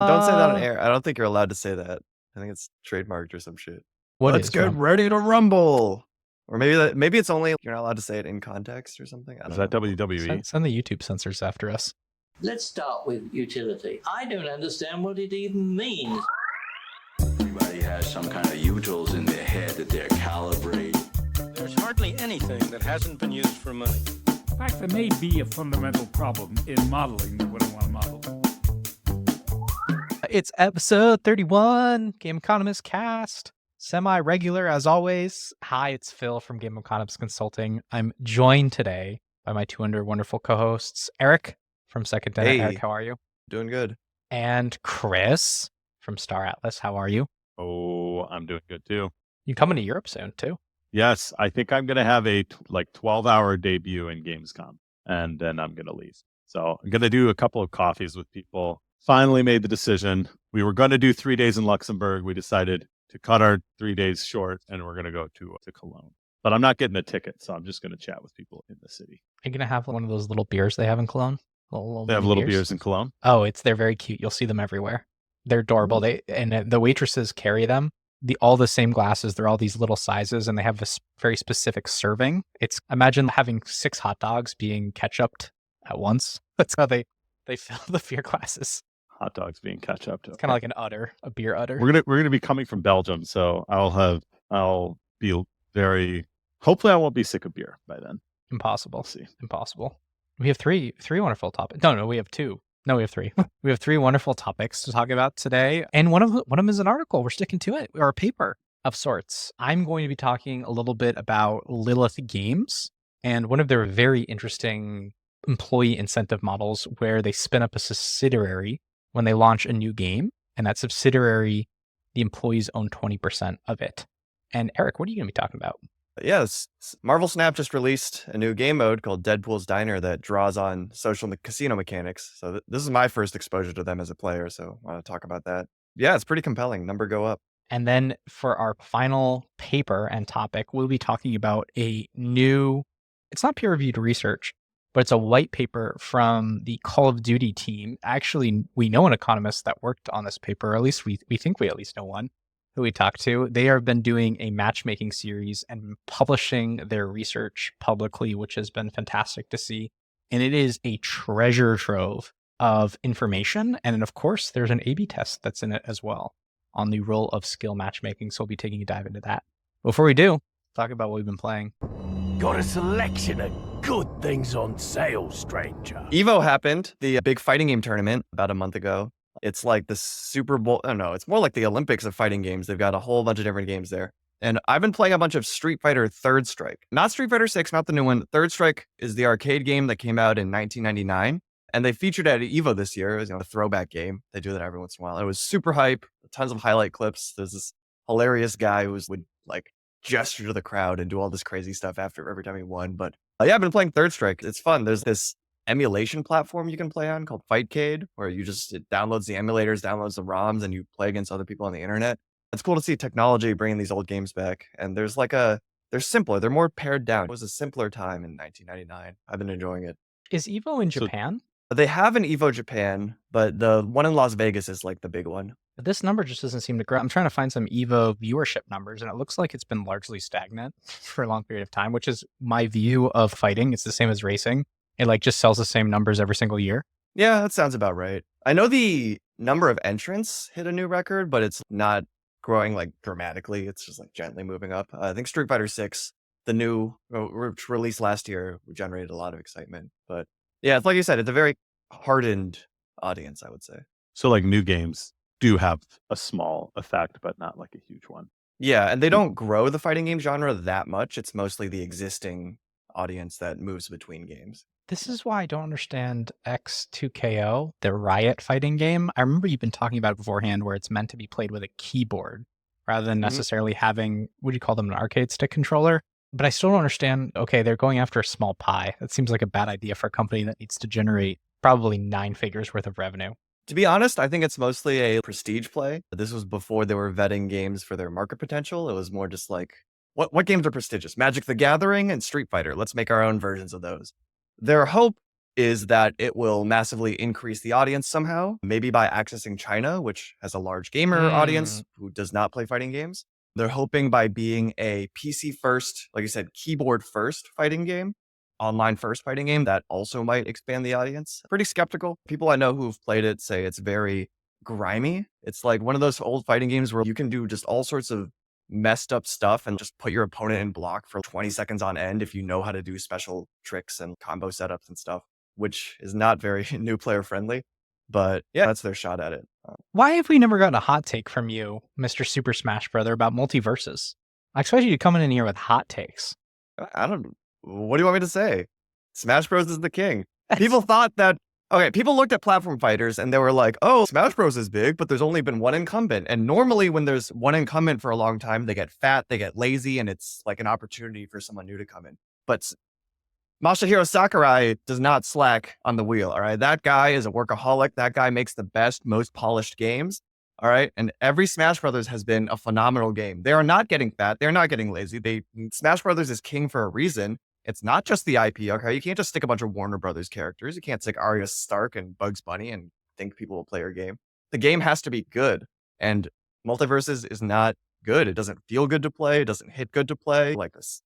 Don't say that on air. I don't think you're allowed to say that. I think it's trademarked or some shit. What Let's is get Rumble? ready to rumble. Or maybe it's only you're not allowed to say it in context or something. I Is don't that know. WWE? Send the YouTube censors after us. Let's start with utility. I don't understand what it even means. Everybody has some kind of utils in their head that they're calibrating. There's hardly anything that hasn't been used for money. In fact, there may be a fundamental problem in modeling that we don't want to model. It's episode 31, Game Economist Cast. Semi-regular as always. Hi, it's Phil from Game Economist Consulting. I'm joined today by my two wonderful co-hosts, Eric from Second Tenant. Hey. Eric, how are you? Doing good. And Chris from Star Atlas. How are you? Oh, I'm doing good too. You coming to Europe soon too? Yes, I think I'm going to have a 12-hour debut in Gamescom, and then I'm going to leave. So I'm going to do a couple of coffees with people. Finally made the decision. We were going to do 3 days in Luxembourg. We decided to cut our 3 days short, and we're going to go to Cologne. But I'm not getting a ticket, so I'm just going to chat with people in the city. Are you going to have one of those little beers they have in Cologne? They have little beers in Cologne? Oh, they're very cute. You'll see them everywhere. They're adorable. The waitresses carry them. All the same glasses. They're all these little sizes, and they have a very specific serving. Imagine having 6 hot dogs being ketchuped at once. That's how they fill the beer glasses. Hot dogs being ketchup. It's kind of like a beer udder. We're gonna be coming from Belgium, so I'll be very. Hopefully, I won't be sick of beer by then. Impossible. We'll see. Impossible. We have three wonderful topics. No, we have two. No, we have three. We have 3 wonderful topics to talk about today, and one of them is an article. We're sticking to it, or a paper of sorts. I'm going to be talking a little bit about Lilith Games and one of their very interesting employee incentive models, where they spin up a subsidiary when they launch a new game, and that subsidiary, the employees own 20% of it. And Eric, what are you going to be talking about? Yes, Marvel Snap just released a new game mode called Deadpool's Diner that draws on social casino mechanics. So this is my first exposure to them as a player, so I want to talk about that. Yeah, it's pretty compelling. Number go up. And then for our final paper and topic, we'll be talking about a new, it's not peer-reviewed research, but it's a white paper from the Call of Duty team. Actually, we know an economist that worked on this paper, or at least we think we at least know one who we talked to. They have been doing a matchmaking series and publishing their research publicly, which has been fantastic to see. And it is a treasure trove of information. And then, of course, there's an A/B test that's in it as well on the role of skill matchmaking. So we'll be taking a dive into that. Before we do, talk about what we've been playing. Got a selection of good things on sale, stranger. Evo happened, the big fighting game tournament, about a month ago. It's like the Super Bowl. I don't know. It's more like the Olympics of fighting games. They've got a whole bunch of different games there. And I've been playing a bunch of Street Fighter Third Strike. Not Street Fighter 6, not the new one. Third Strike is the arcade game that came out in 1999. And they featured it at Evo this year. It was a throwback game. They do that every once in a while. It was super hype. Tons of highlight clips. There's this hilarious guy who would like gesture to the crowd and do all this crazy stuff after every time he won. But yeah, I've been playing Third Strike. It's fun. There's this emulation platform you can play on called Fightcade, where it downloads the emulators, downloads the ROMs, and you play against other people on the internet. It's cool to see technology bringing these old games back. And they're simpler. They're more pared down. It was a simpler time in 1999. I've been enjoying it. Is Evo in Japan? They have an Evo Japan, but the one in Las Vegas is like the big one. This number just doesn't seem to grow. I'm trying to find some Evo viewership numbers, and it looks like it's been largely stagnant for a long period of time, which is my view of fighting. It's the same as racing. It just sells the same numbers every single year. Yeah, that sounds about right. I know the number of entrants hit a new record, but it's not growing dramatically. It's just gently moving up. I think Street Fighter 6, the new which released last year, generated a lot of excitement. But yeah, it's like you said, it's a very hardened audience, I would say. So new games do have a small effect, but not a huge one. Yeah, and they don't grow the fighting game genre that much. It's mostly the existing audience that moves between games. This is why I don't understand X2KO, the Riot fighting game. I remember you've been talking about it beforehand, where it's meant to be played with a keyboard rather than necessarily having, what do you call them, an arcade stick controller? But I still don't understand, okay, they're going after a small pie. That seems like a bad idea for a company that needs to generate probably 9 figures worth of revenue. To be honest, I think it's mostly a prestige play. This was before they were vetting games for their market potential. It was more just what games are prestigious? Magic the Gathering and Street Fighter. Let's make our own versions of those. Their hope is that it will massively increase the audience somehow, maybe by accessing China, which has a large gamer audience who does not play fighting games. They're hoping by being a PC first, like you said, keyboard first fighting game, online first fighting game, that also might expand the audience. Pretty skeptical. People I know who've played it say it's very grimy. It's like one of those old fighting games where you can do just all sorts of messed up stuff and just put your opponent in block for 20 seconds on end if you know how to do special tricks and combo setups and stuff, which is not very new player friendly. But yeah, that's their shot at it. Why have we never gotten a hot take from you, Mr. Super Smash Brother, about multiverses? I expect you to come in here with hot takes. I don't. What do you want me to say? Smash Bros is the king. People thought that. Okay, people looked at platform fighters and they were like, "Oh, Smash Bros is big, but there's only been one incumbent." And normally, when there's one incumbent for a long time, they get fat, they get lazy, and it's like an opportunity for someone new to come in. But Masahiro Sakurai does not slack on the wheel, all right? That guy is a workaholic. That guy makes the best, most polished games, all right? And every Smash Brothers has been a phenomenal game. They are not getting fat. They're not getting lazy. Smash Brothers is king for a reason. It's not just the IP, okay? You can't just stick a bunch of Warner Brothers characters. You can't stick Arya Stark and Bugs Bunny and think people will play your game. The game has to be good. And Multiverses is not good. It doesn't feel good to play. It doesn't hit good to play. Like this,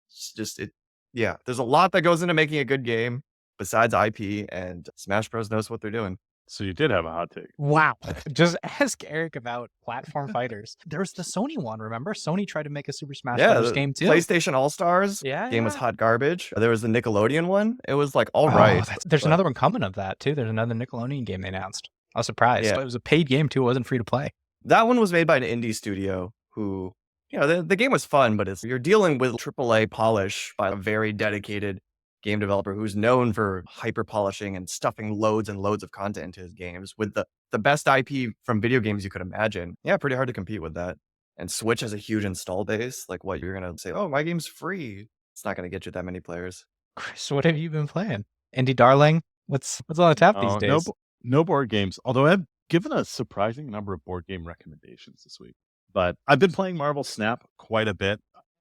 yeah, there's a lot that goes into making a good game besides IP, and Smash Bros knows what they're doing. So you did have a hot take. Wow. Just ask Eric about platform fighters. There's the Sony one, remember? Sony tried to make a Super Smash Bros. Game too. PlayStation All-Stars game was hot garbage. There was the Nickelodeon one. It was like all right. There's another one coming of that too. There's another Nickelodeon game they announced. I was surprised. Yeah. It was a paid game too. It wasn't free to play. That one was made by an indie studio who, the game was fun, but you're dealing with AAA polish by a very dedicated game developer who's known for hyper polishing and stuffing loads and loads of content into his games with the best IP from video games you could imagine. Yeah, pretty hard to compete with that. And Switch has a huge install base. Like what, you're going to say, oh, my game's free. It's not going to get you that many players. Chris, what have you been playing? Indie Darling? What's on the tap these days? No board games, although I've given a surprising number of board game recommendations this week. But I've been playing Marvel Snap quite a bit.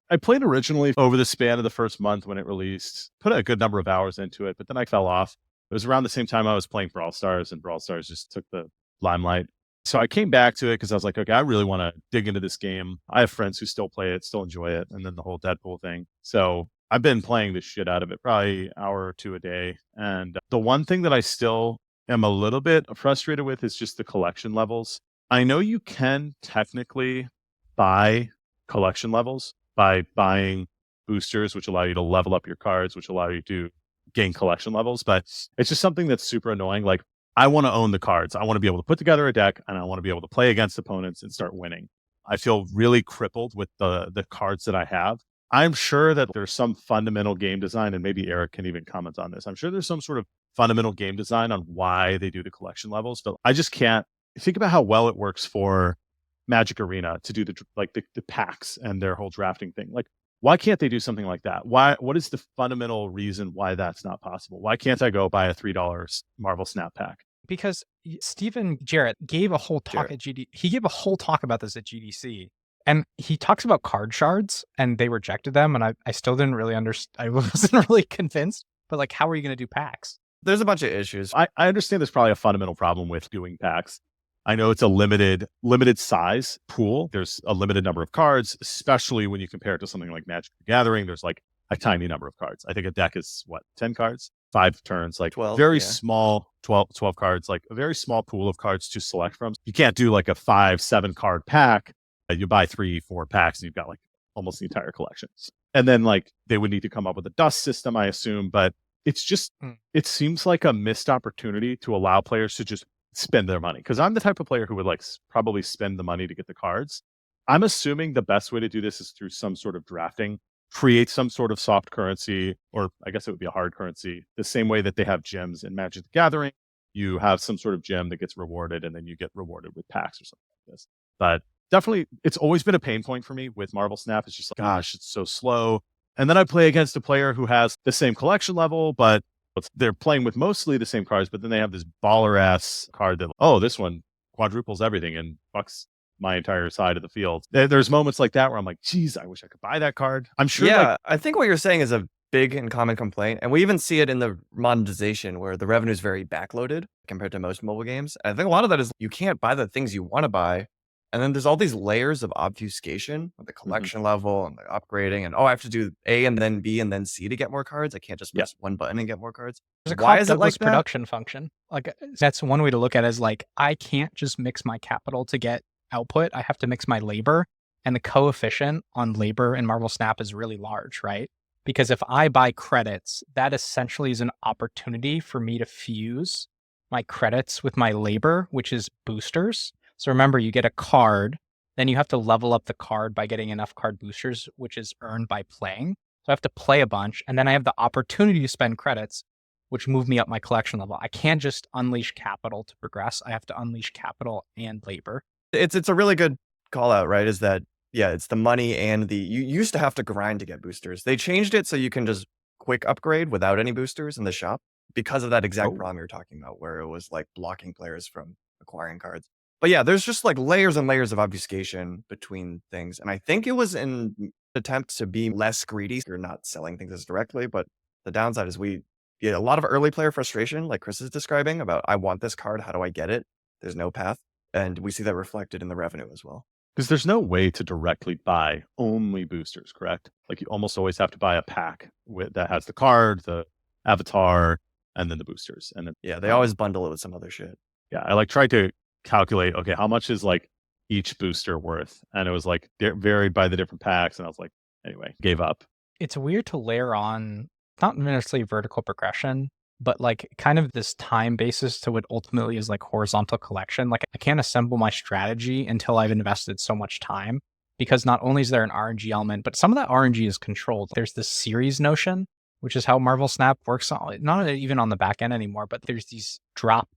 I played originally over the span of the first month when it released, put a good number of hours into it, but then I fell off. It was around the same time I was playing Brawl Stars, and Brawl Stars just took the limelight. So I came back to it because I was like, okay, I really want to dig into this game. I have friends who still play it, still enjoy it, and then the whole Deadpool thing. So I've been playing the shit out of it, probably an hour or two a day. And the one thing that I still am a little bit frustrated with is just the collection levels. I know you can technically buy collection levels by buying boosters, which allow you to level up your cards, which allow you to gain collection levels. But it's just something that's super annoying. Like, I want to own the cards. I want to be able to put together a deck, and I want to be able to play against opponents and start winning. I feel really crippled with the cards that I have. I'm sure that there's some fundamental game design, and maybe Eric can even comment on this. I'm sure there's some sort of fundamental game design on why they do the collection levels, but I just can't think about how well it works for Magic Arena to do the packs and their whole drafting thing. Like, why can't they do something like that? What is the fundamental reason why that's not possible? Why can't I go buy a $3 Marvel Snap pack? Because Stephen Jarrett gave a whole talk at GDC. He gave a whole talk about this at GDC. And he talks about card shards, and they rejected them. And I still didn't really understand. I wasn't really convinced. But like, how are you going to do packs? There's a bunch of issues. I understand there's probably a fundamental problem with doing packs. I know it's a limited size pool. There's a limited number of cards, especially when you compare it to something like Magic the Gathering. There's like a tiny number of cards. I think a deck is 10 cards, 5 turns, like 12, very small, 12 cards, like a very small pool of cards to select from. You can't do like a 5-7 card pack. You buy 3-4 packs and you've got like almost the entire collection. And then like they would need to come up with a dust system, I assume. But it's just, it seems like a missed opportunity to allow players to just spend their money. Because I'm the type of player who would like probably spend the money to get the cards. I'm assuming the best way to do this is through some sort of drafting, create some sort of soft currency, or I guess it would be a hard currency, the same way that they have gems in Magic the Gathering. You have some sort of gem that gets rewarded, and then you get rewarded with packs or something like this. But definitely, it's always been a pain point for me with Marvel Snap. It's just like, gosh, it's so slow. And then I play against a player who has the same collection level, but they're playing with mostly the same cards, but then they have this baller-ass card that, oh, this one quadruples everything and fucks my entire side of the field. There's moments like that where I'm like, geez, I wish I could buy that card. I'm sure. Yeah, I think what you're saying is a big and common complaint. And we even see it in the monetization where the revenue is very backloaded compared to most mobile games. And I think a lot of that is you can't buy the things you want to buy. And then there's all these layers of obfuscation at the collection level and the upgrading. And I have to do A and then B and then C to get more cards. I can't just press one button and get more cards. There's a Why Cobb is it Douglas like that? production function. Like that's one way to look at it is like, I can't just mix my capital to get output. I have to mix my labor. And the coefficient on labor in Marvel Snap is really large, right? Because if I buy credits, that essentially is an opportunity for me to fuse my credits with my labor, which is boosters. So remember, you get a card, then you have to level up the card by getting enough card boosters, which is earned by playing. So I have to play a bunch, and then I have the opportunity to spend credits, which move me up my collection level. I can't just unleash capital to progress. I have to unleash capital and labor. It's a really good call out, right? Is that, yeah, it's the money and you used to have to grind to get boosters. They changed it so you can just quick upgrade without any boosters in the shop because of that exact problem you're talking about, where it was like blocking players from acquiring cards. But yeah, there's just like layers and layers of obfuscation between things. And I think it was an attempt to be less greedy. You're not selling things as directly, but the downside is we get a lot of early player frustration, like Chris is describing, about I want this card, how do I get it? There's no path. And we see that reflected in the revenue as well. Because there's no way to directly buy only boosters, correct? Like you almost always have to buy a pack that has the card, the avatar, and then the boosters. And then, yeah, they always bundle it with some other shit. Yeah, I like tried to calculate, okay, how much is like each booster worth? And it was like varied by the different packs. And I was like, anyway, gave up. It's weird to layer on, not necessarily vertical progression, but like kind of this time basis to what ultimately is like horizontal collection. Like I can't assemble my strategy until I've invested so much time, because not only is there an RNG element, but some of that RNG is controlled. There's this series notion, which is how Marvel Snap works on, not even on the back end anymore, but there's these drop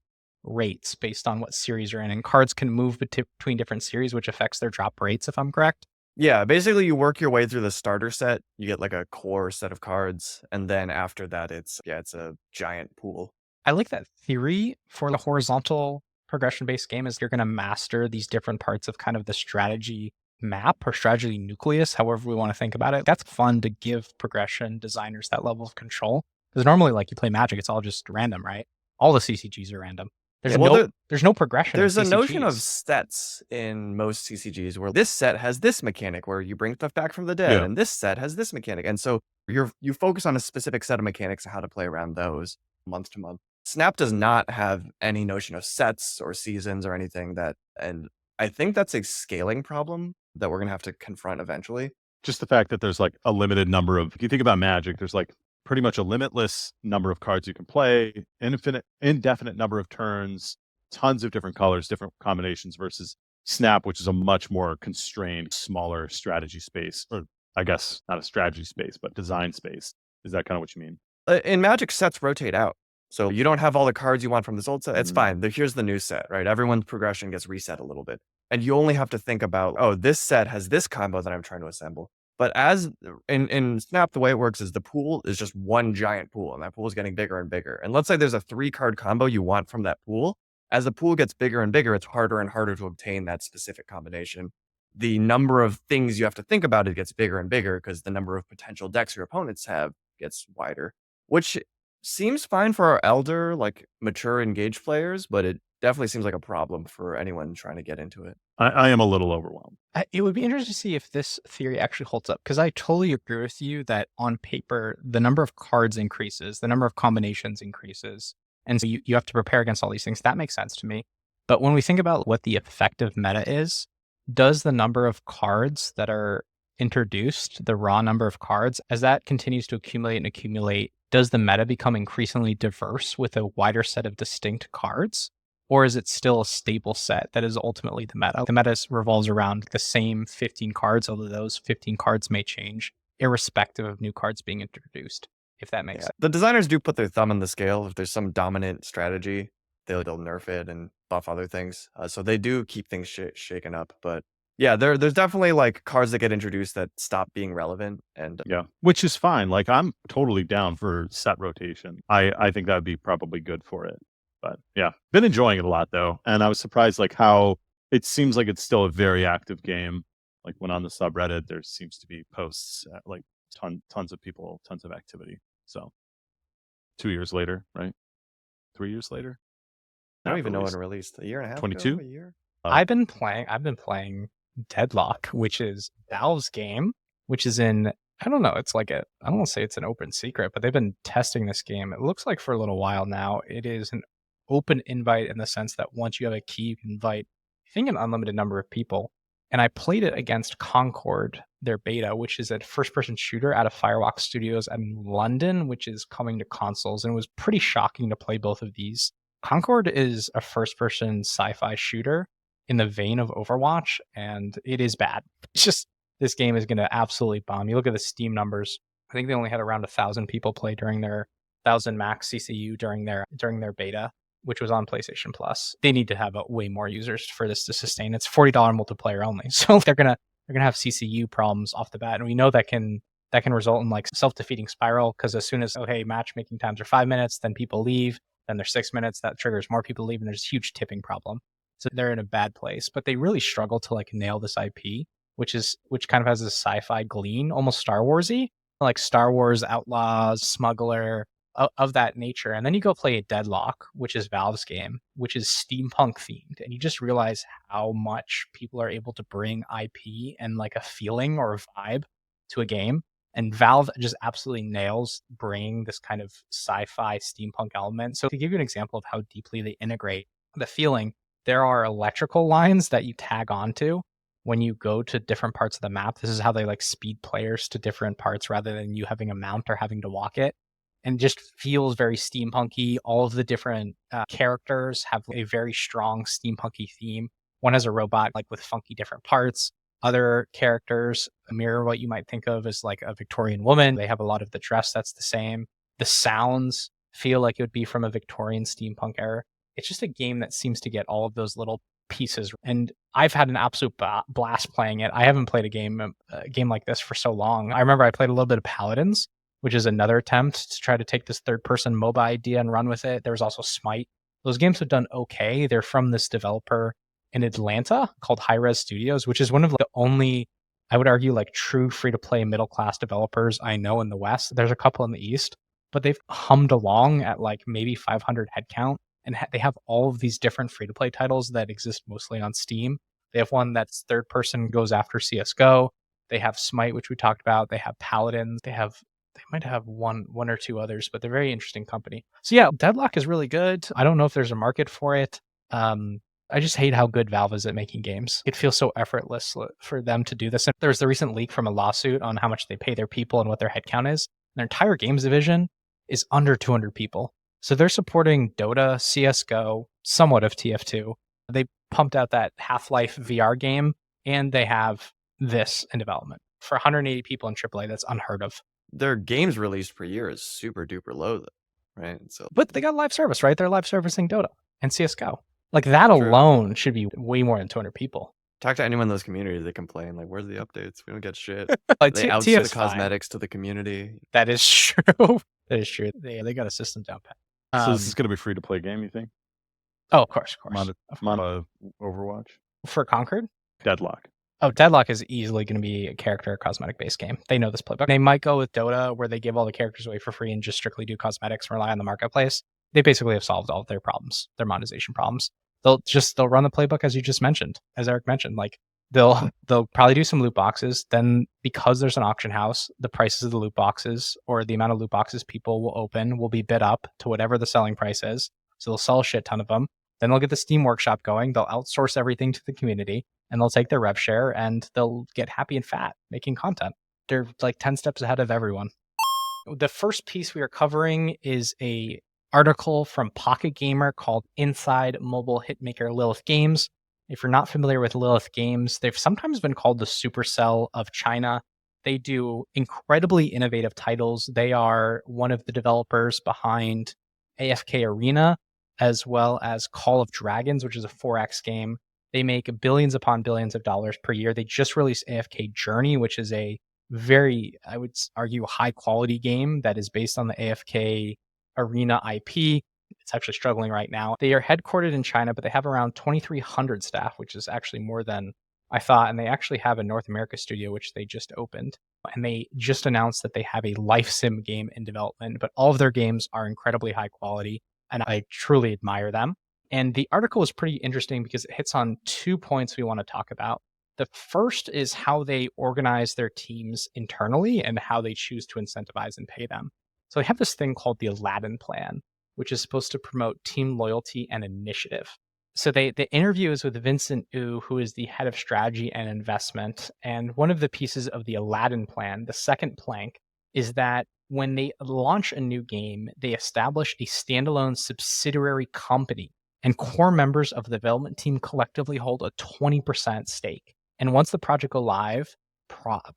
rates based on what series you're in, and cards can move between different series, which affects their drop rates, if I'm correct. Yeah, basically you work your way through the starter set. You get like a core set of cards, and then after that it's a giant pool. I like that theory for the horizontal progression-based game is you're going to master these different parts of kind of the strategy map or strategy nucleus, however we want to think about it. That's fun to give progression designers that level of control. Because normally, like you play Magic, it's all just random, right? All the CCGs are random. There's no progression. There's a notion of sets in most CCGs where this set has this mechanic where you bring stuff back from the dead, and this set has this mechanic. And so you focus on a specific set of mechanics and how to play around those month to month. Snap does not have any notion of sets or seasons or anything and I think that's a scaling problem that we're going to have to confront eventually. Just the fact that there's like a limited number of, if you think about Magic, there's like pretty much a limitless number of cards you can play, indefinite number of turns, tons of different colors, different combinations, versus Snap, which is a much more constrained, smaller strategy space, or I guess not a strategy space, but design space. Is that kind of what you mean? In Magic, sets rotate out. So you don't have all the cards you want from this old set. It's fine. Here's the new set, right? Everyone's progression gets reset a little bit. And you only have to think about, oh, this set has this combo that I'm trying to assemble. But as in Snap, the way it works is the pool is just one giant pool, and that pool is getting bigger and bigger. And let's say there's a 3-card combo you want from that pool. As the pool gets bigger and bigger, it's harder and harder to obtain that specific combination. The number of things you have to think about, it gets bigger and bigger because the number of potential decks your opponents have gets wider, which seems fine for our elder, like mature, engaged players, but it definitely seems like a problem for anyone trying to get into it. I am a little overwhelmed. It would be interesting to see if this theory actually holds up, because I totally agree with you that on paper, the number of cards increases, the number of combinations increases. And so you have to prepare against all these things. That makes sense to me. But when we think about what the effective meta is, does the number of cards that are introduced, the raw number of cards, as that continues to accumulate and accumulate, does the meta become increasingly diverse with a wider set of distinct cards? Or is it still a stable set that is ultimately the meta? The meta revolves around the same 15 cards, although those 15 cards may change irrespective of new cards being introduced, if that makes sense. The designers do put their thumb on the scale. If there's some dominant strategy, they'll nerf it and buff other things. So they do keep things shaken up. But yeah, there's definitely like cards that get introduced that stop being relevant. And yeah, which is fine. Like I'm totally down for set rotation. I think that would be probably good for it. But yeah, been enjoying it a lot though. And I was surprised like how it seems like it's still a very active game. Like when on the subreddit, there seems to be posts like tons of people, tons of activity. So 2 years later, right? 3 years later. I don't Not even know when it released. released. A year and a half 22? ago? A year? I've been playing Deadlock, which is Valve's game, which is in, I don't know, it's like I don't want to say it's an open secret, but they've been testing this game. It looks like for a little while now. It is an open invite in the sense that once you have a key, you can invite, I think, an unlimited number of people. And I played it against Concord, their beta, which is a first-person shooter out of Firewalk Studios in London, which is coming to consoles. And it was pretty shocking to play both of these. Concord is a first-person sci-fi shooter in the vein of Overwatch, and it is bad. It's just, this game is going to absolutely bomb. You look at the Steam numbers. I think they only had around 1,000 people play during their 1,000 max CCU during their beta, which was on PlayStation Plus. They need to have way more users for this to sustain. It's $40 multiplayer only, so they're gonna have CCU problems off the bat, and we know that can result in like self-defeating spiral, because as soon as matchmaking times are 5 minutes, then people leave, then there's 6 minutes, that triggers more people to leave, and there's a huge tipping problem. So they're in a bad place, but they really struggle to like nail this IP, which kind of has a sci-fi gleam, almost Star Warsy, like Star Wars Outlaws, Smuggler, of that nature. And then you go play a Deadlock, which is Valve's game, which is steampunk themed, and you just realize how much people are able to bring IP and like a feeling or a vibe to a game. And Valve just absolutely nails bringing this kind of sci-fi steampunk element. So to give you an example of how deeply they integrate the feeling, there are electrical lines that you tag onto when you go to different parts of the map. This is how they like speed players to different parts rather than you having a mount or having to walk it. And just feels very steampunky. All of the different characters have a very strong steampunky theme. One has a robot like with funky different parts. Other characters mirror what you might think of as like a Victorian woman. They have a lot of the dress that's the same. The sounds feel like it would be from a Victorian steampunk era. It's just a game that seems to get all of those little pieces. And I've had an absolute blast playing it. I haven't played a game like this for so long. I remember I played a little bit of Paladins, which is another attempt to try to take this third-person MOBA idea and run with it. There was also Smite. Those games have done okay. They're from this developer in Atlanta called Hi-Res Studios, which is one of the only, I would argue, like true free-to-play middle-class developers I know in the West. There's a couple in the East, but they've hummed along at like maybe 500 headcount. And they have all of these different free-to-play titles that exist mostly on Steam. They have one that's third-person, goes after CSGO. They have Smite, which we talked about. They have Paladins. They might have one or two others, but they're a very interesting company. So yeah, Deadlock is really good. I don't know if there's a market for it. I just hate how good Valve is at making games. It feels so effortless for them to do this. And there's the recent leak from a lawsuit on how much they pay their people and what their headcount is. Their entire games division is under 200 people. So they're supporting Dota, CSGO, somewhat of TF2. They pumped out that Half-Life VR game, and they have this in development. For 180 people in AAA, that's unheard of. Their games released per year is super duper low, though, right? So, but they got live service, right? They're live servicing Dota and CSGO. Like that True. alone should be way more than 200 people. Talk to anyone in those communities, they complain, like, where's the updates? We don't get shit. Like, They outsource the fine. cosmetics to the community. That is true. That is true. They got a system down pat. So this is going to be free to play game, you think? Oh, of course. Mono Overwatch? For Concord? Deadlock. Oh, Deadlock is easily going to be a character cosmetic based game. They know this playbook. They might go with Dota, where they give all the characters away for free and just strictly do cosmetics and rely on the marketplace. They basically have solved all of their problems, their monetization problems. They'll run the playbook as you just mentioned, as Eric mentioned. Like they'll probably do some loot boxes. Then because there's an auction house, the prices of the loot boxes or the amount of loot boxes people will open will be bid up to whatever the selling price is. So they'll sell a shit ton of them. Then they'll get the Steam Workshop going. They'll outsource everything to the community, and they'll take their rev share, and they'll get happy and fat making content. They're like 10 steps ahead of everyone. The first piece we are covering is a article from Pocket Gamer called Inside Mobile Hitmaker Lilith Games. If you're not familiar with Lilith Games, they've sometimes been called the Supercell of China. They do incredibly innovative titles. They are one of the developers behind AFK Arena, as well as Call of Dragons, which is a 4X game. They make billions upon billions of dollars per year. They just released AFK Journey, which is a very, I would argue, high quality game that is based on the AFK Arena IP. It's actually struggling right now. They are headquartered in China, but they have around 2,300 staff, which is actually more than I thought. And they actually have a North America studio, which they just opened. and they just announced that they have a life sim game in development, but all of their games are incredibly high quality, and I truly admire them. And the article is pretty interesting because it hits on 2 points we want to talk about. The first is how they organize their teams internally and how they choose to incentivize and pay them. So they have this thing called the Aladdin plan, which is supposed to promote team loyalty and initiative. So the interview is with Vincent Yu, who is the head of strategy and investment. And one of the pieces of the Aladdin plan, the second plank, is that when they launch a new game, they establish a standalone subsidiary company, and core members of the development team collectively hold a 20% stake. And once the project go live,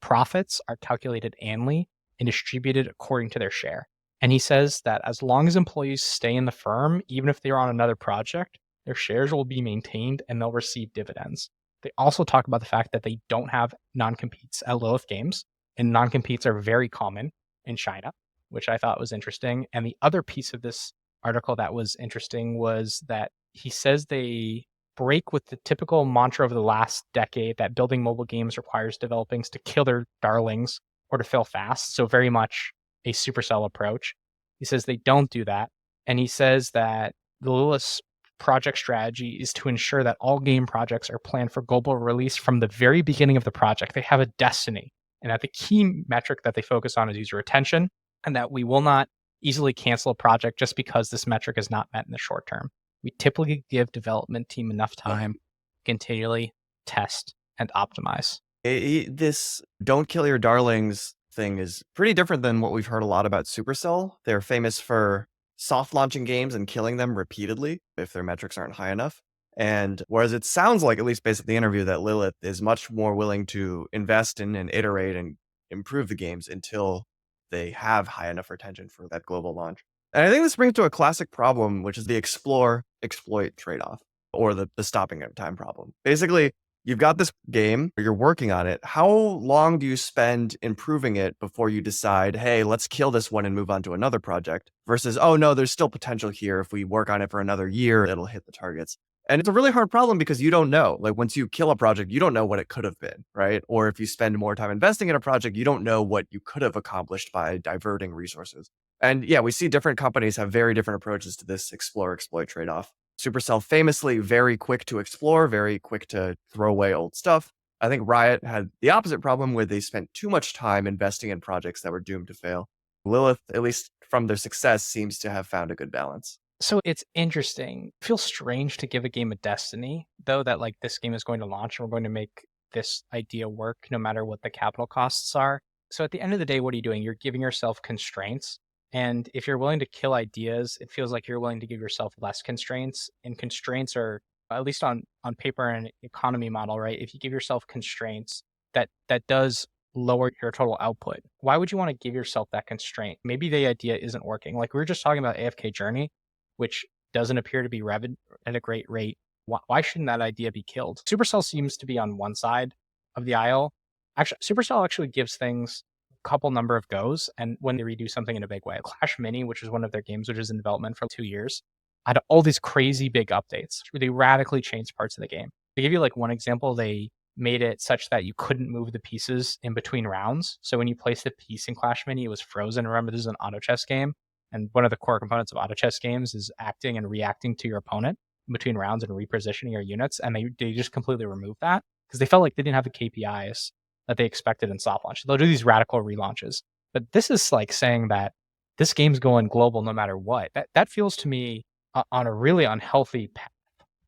profits are calculated annually and distributed according to their share. And he says that as long as employees stay in the firm, even if they're on another project, their shares will be maintained and they'll receive dividends. They also talk about the fact that they don't have non-competes at Lilith Games, and non-competes are very common in China, which I thought was interesting. And the other piece of this article that was interesting was that he says they break with the typical mantra of the last decade that building mobile games requires developers to kill their darlings or to fail fast. So very much a Supercell approach. He says they don't do that. And he says that the Lilith's project strategy is to ensure that all game projects are planned for global release from the very beginning of the project. They have a destiny, and that the key metric that they focus on is user retention, and that we will not easily cancel a project just because this metric is not met in the short term. We typically give development team enough time to continually test and optimize. This don't kill your darlings thing is pretty different than what we've heard a lot about Supercell. They're famous for soft launching games and killing them repeatedly if their metrics aren't high enough. And whereas it sounds like, at least based on the interview, that Lilith is much more willing to invest in and iterate and improve the games until they have high enough retention for that global launch. And I think this brings to a classic problem, which is the explore exploit trade-off, or the stopping at time problem. Basically, you've got this game, you're working on it. How long do you spend improving it before you decide, hey, let's kill this one and move on to another project, versus, oh no, there's still potential here. If we work on it for another year, it'll hit the targets. And it's a really hard problem because you don't know. Like, once you kill a project, you don't know what it could have been, right? Or if you spend more time investing in a project, you don't know what you could have accomplished by diverting resources. And yeah, we see different companies have very different approaches to this explore exploit trade-off. Supercell famously very quick to explore, very quick to throw away old stuff. I think Riot had the opposite problem, where they spent too much time investing in projects that were doomed to fail. Lilith, at least from their success, seems to have found a good balance. So it's interesting. It feels strange to give a game a destiny, though, that like this game is going to launch and we're going to make this idea work no matter what the capital costs are. So at the end of the day, what are you doing? You're giving yourself constraints. And if you're willing to kill ideas, it feels like you're willing to give yourself less constraints. And constraints are, at least on paper, an economy model, right? If you give yourself constraints, that does lower your total output. Why would you want to give yourself that constraint? Maybe the idea isn't working. Like we were just talking about AFK Journey, which doesn't appear to be revved at a great rate. Why shouldn't that idea be killed? Supercell seems to be on one side of the aisle. Actually, Supercell actually gives things couple number of goes, and when they redo something in a big way. Clash Mini, which is one of their games which is in development for 2 years, had all these crazy big updates where they radically changed parts of the game. To give you like one example, they made it such that you couldn't move the pieces in between rounds. So when you place the piece in Clash Mini, it was frozen. Remember, this is an auto chess game, and one of the core components of auto chess games is acting and reacting to your opponent in between rounds and repositioning your units, and they just completely removed that because they felt like they didn't have the KPIs that they expected in soft launch. They'll do these radical relaunches. But this is like saying that this game's going global no matter what. That feels to me on a really unhealthy path.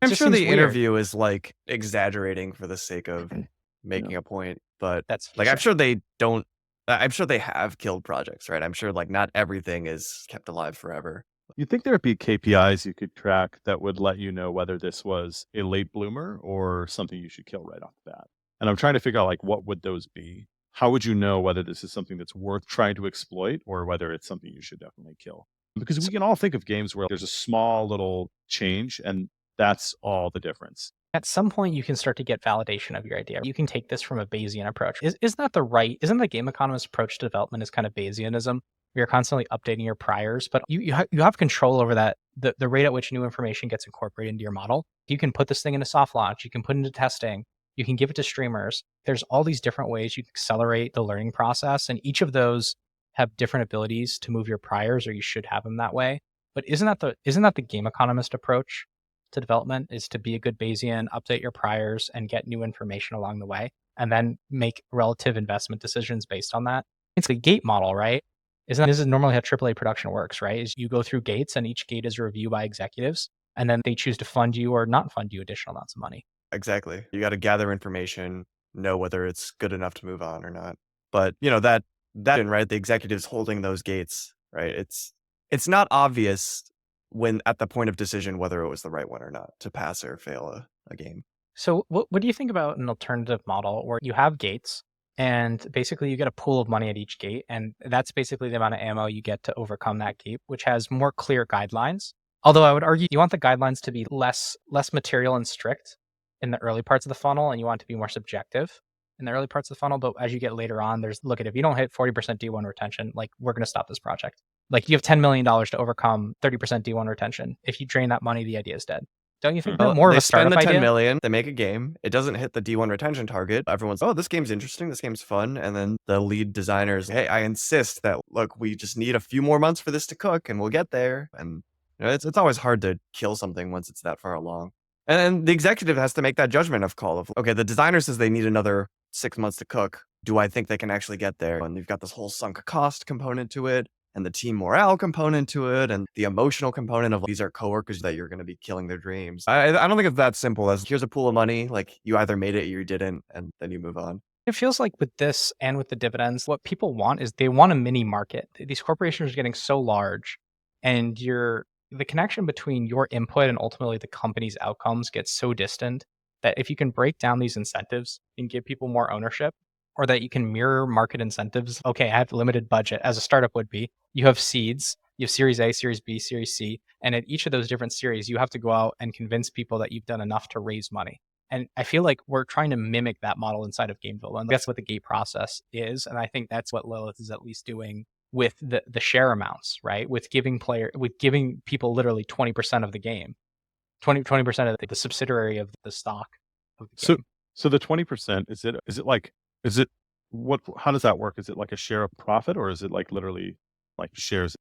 I'm sure the interview is like exaggerating for the sake of making a point, but that's like, I'm sure they have killed projects, right? I'm sure like not everything is kept alive forever. You'd think there'd be KPIs you could track that would let you know whether this was a late bloomer or something you should kill right off the bat. And I'm trying to figure out, like, what would those be? How would you know whether this is something that's worth trying to exploit or whether it's something you should definitely kill? Because we can all think of games where there's a small little change and that's all the difference. At some point, you can start to get validation of your idea. You can take this from a Bayesian approach. Isn't the game economist approach to development is kind of Bayesianism? You're constantly updating your priors, but you have control over that, the rate at which new information gets incorporated into your model. You can put this thing into soft launch. You can put it into testing. You can give it to streamers. There's all these different ways you can accelerate the learning process, and each of those have different abilities to move your priors, or you should have them that way. But isn't that the game economist approach to development, is to be a good Bayesian, update your priors, and get new information along the way, and then make relative investment decisions based on that? It's a gate model, right? This is normally how AAA production works, right? Is you go through gates, and each gate is a review by executives, and then they choose to fund you or not fund you additional amounts of money. Exactly. You got to gather information, know whether it's good enough to move on or not. But that right, the executives holding those gates, right? It's not obvious when at the point of decision whether it was the right one or not to pass or fail a game. So what do you think about an alternative model where you have gates and basically you get a pool of money at each gate, and that's basically the amount of ammo you get to overcome that gate, which has more clear guidelines? Although I would argue you want the guidelines to be less material and strict in the early parts of the funnel, and you want it to be more subjective in the early parts of the funnel. But as you get later on, look at, if you don't hit 40% D1 retention, like, we're going to stop this project. Like, you have $10 million to overcome 30% D1 retention. If you drain that money, the idea is dead. Don't you think that more of They a spend startup the 10 idea? million, they make a game, it doesn't hit the D1 retention target. Everyone's, oh, this game's interesting, this game's fun. And then the lead designers, hey, I insist that, look, we just need a few more months for this to cook and we'll get there. And it's always hard to kill something once it's that far along. And then the executive has to make that judgment of call of, okay, the designer says they need another 6 months to cook. Do I think they can actually get there? And you've got this whole sunk cost component to it, and the team morale component to it, and the emotional component of these are coworkers that you're going to be killing their dreams. I don't think it's that simple as here's a pool of money, like you either made it or you didn't, and then you move on. It feels like with this and with the dividends, what people want is they want a mini market. These corporations are getting so large, and the connection between your input and ultimately the company's outcomes gets so distant that if you can break down these incentives and give people more ownership, or that you can mirror market incentives. Okay, I have limited budget, as a startup would be. You have seeds, you have Series A, Series B, Series C, and at each of those different series, you have to go out and convince people that you've done enough to raise money. And I feel like we're trying to mimic that model inside of game development. That's what the gate process is, and I think that's what Lilith is at least doing with the share amounts, right? With giving people literally 20% of the game, 20% of the subsidiary of the stock of the game. So the 20%, how does that work? Is it like a share of profit, or is it like literally like shares?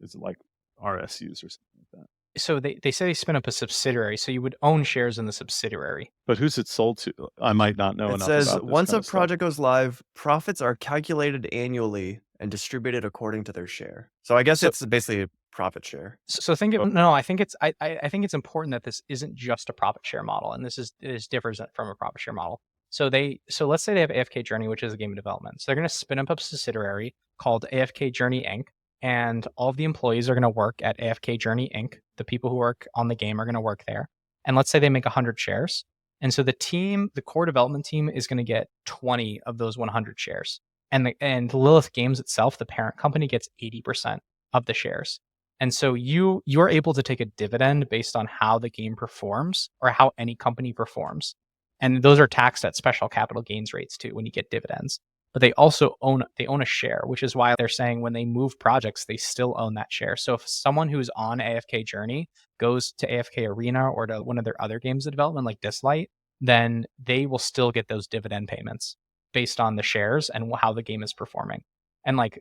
Is it like RSUs or something like that? So they say they spin up a subsidiary, so you would own shares in the subsidiary. But who's it sold to? I might not know It enough says about this once kind a of stuff. project goes live, profits are calculated annually and distributed according to their share. So I guess it's basically a profit share. So think of, no, I think I think it's important that this isn't just a profit share model, and this differs from a profit share model. So let's say they have AFK Journey, which is a game of development. So they're going to spin up a subsidiary called AFK Journey Inc. And all of the employees are going to work at AFK Journey Inc. The people who work on the game are going to work there. And let's say they make 100 shares. And so the core development team is going to get 20 of those 100 shares. And Lilith Games itself, the parent company, gets 80% of the shares. And so you're able to take a dividend based on how the game performs, or how any company performs. And those are taxed at special capital gains rates too when you get dividends. But they also own a share, which is why they're saying when they move projects, they still own that share. So if someone who's on AFK Journey goes to AFK Arena or to one of their other games of development like Dislight, then they will still get those dividend payments based on the shares and how the game is performing. And like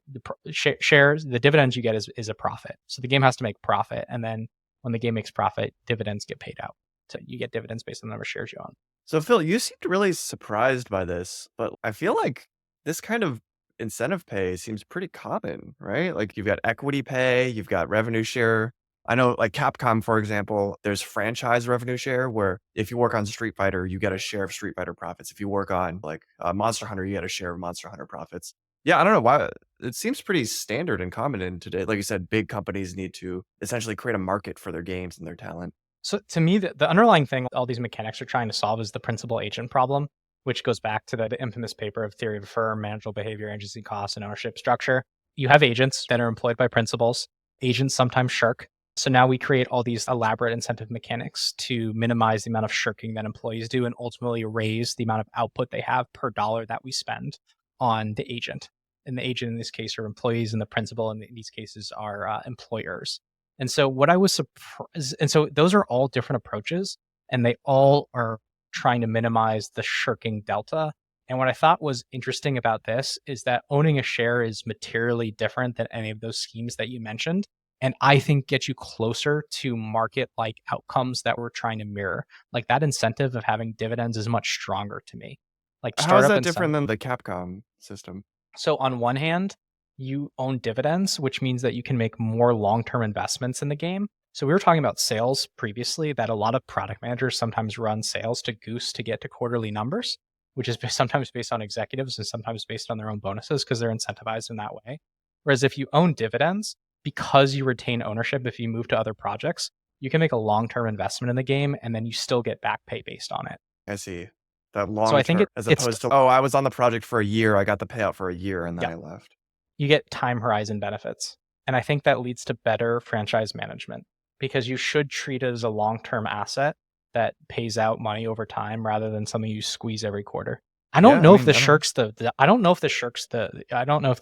shares, the dividends you get is a profit. So the game has to make profit, and then when the game makes profit, dividends get paid out. So you get dividends based on the number of shares you own. So Phil, you seemed really surprised by this, but I feel like this kind of incentive pay seems pretty common, right? Like you've got equity pay, you've got revenue share. I know like Capcom, for example, there's franchise revenue share where if you work on Street Fighter, you get a share of Street Fighter profits. If you work on like Monster Hunter, you get a share of Monster Hunter profits. Yeah, I don't know why. It seems pretty standard and common in today. Like you said, big companies need to essentially create a market for their games and their talent. So to me, the underlying thing all these mechanics are trying to solve is the principal agent problem, which goes back to the infamous paper of Theory of a Firm, Manageable Behavior, Agency Costs, and Ownership Structure. You have agents that are employed by principals. Agents sometimes shirk. So now we create all these elaborate incentive mechanics to minimize the amount of shirking that employees do and ultimately raise the amount of output they have per dollar that we spend on the agent. And the agent in this case are employees, and the principal in these cases are employers. And so what I was surprised, and so those are all different approaches, and they all are trying to minimize the shirking delta. And what I thought was interesting about this is that owning a share is materially different than any of those schemes that you mentioned. And I think gets you closer to market-like outcomes that we're trying to mirror. Like that incentive of having dividends is much stronger to me. Like How is startup that incentive. different than the Capcom system? So on one hand, you own dividends, which means that you can make more long-term investments in the game. So we were talking about sales previously, that a lot of product managers sometimes run sales to goose to get to quarterly numbers, which is sometimes based on executives and sometimes based on their own bonuses because they're incentivized in that way. Whereas if you own dividends, because you retain ownership, if you move to other projects, you can make a long-term investment in the game and then you still get back pay based on it. I see. That long So I think term, as opposed to, I was on the project for a year, I got the payout for a year, and then I left. You get time horizon benefits. And I think that leads to better franchise management because you should treat it as a long-term asset that pays out money over time rather than something you squeeze every quarter. I don't know if this shrinks I don't know if this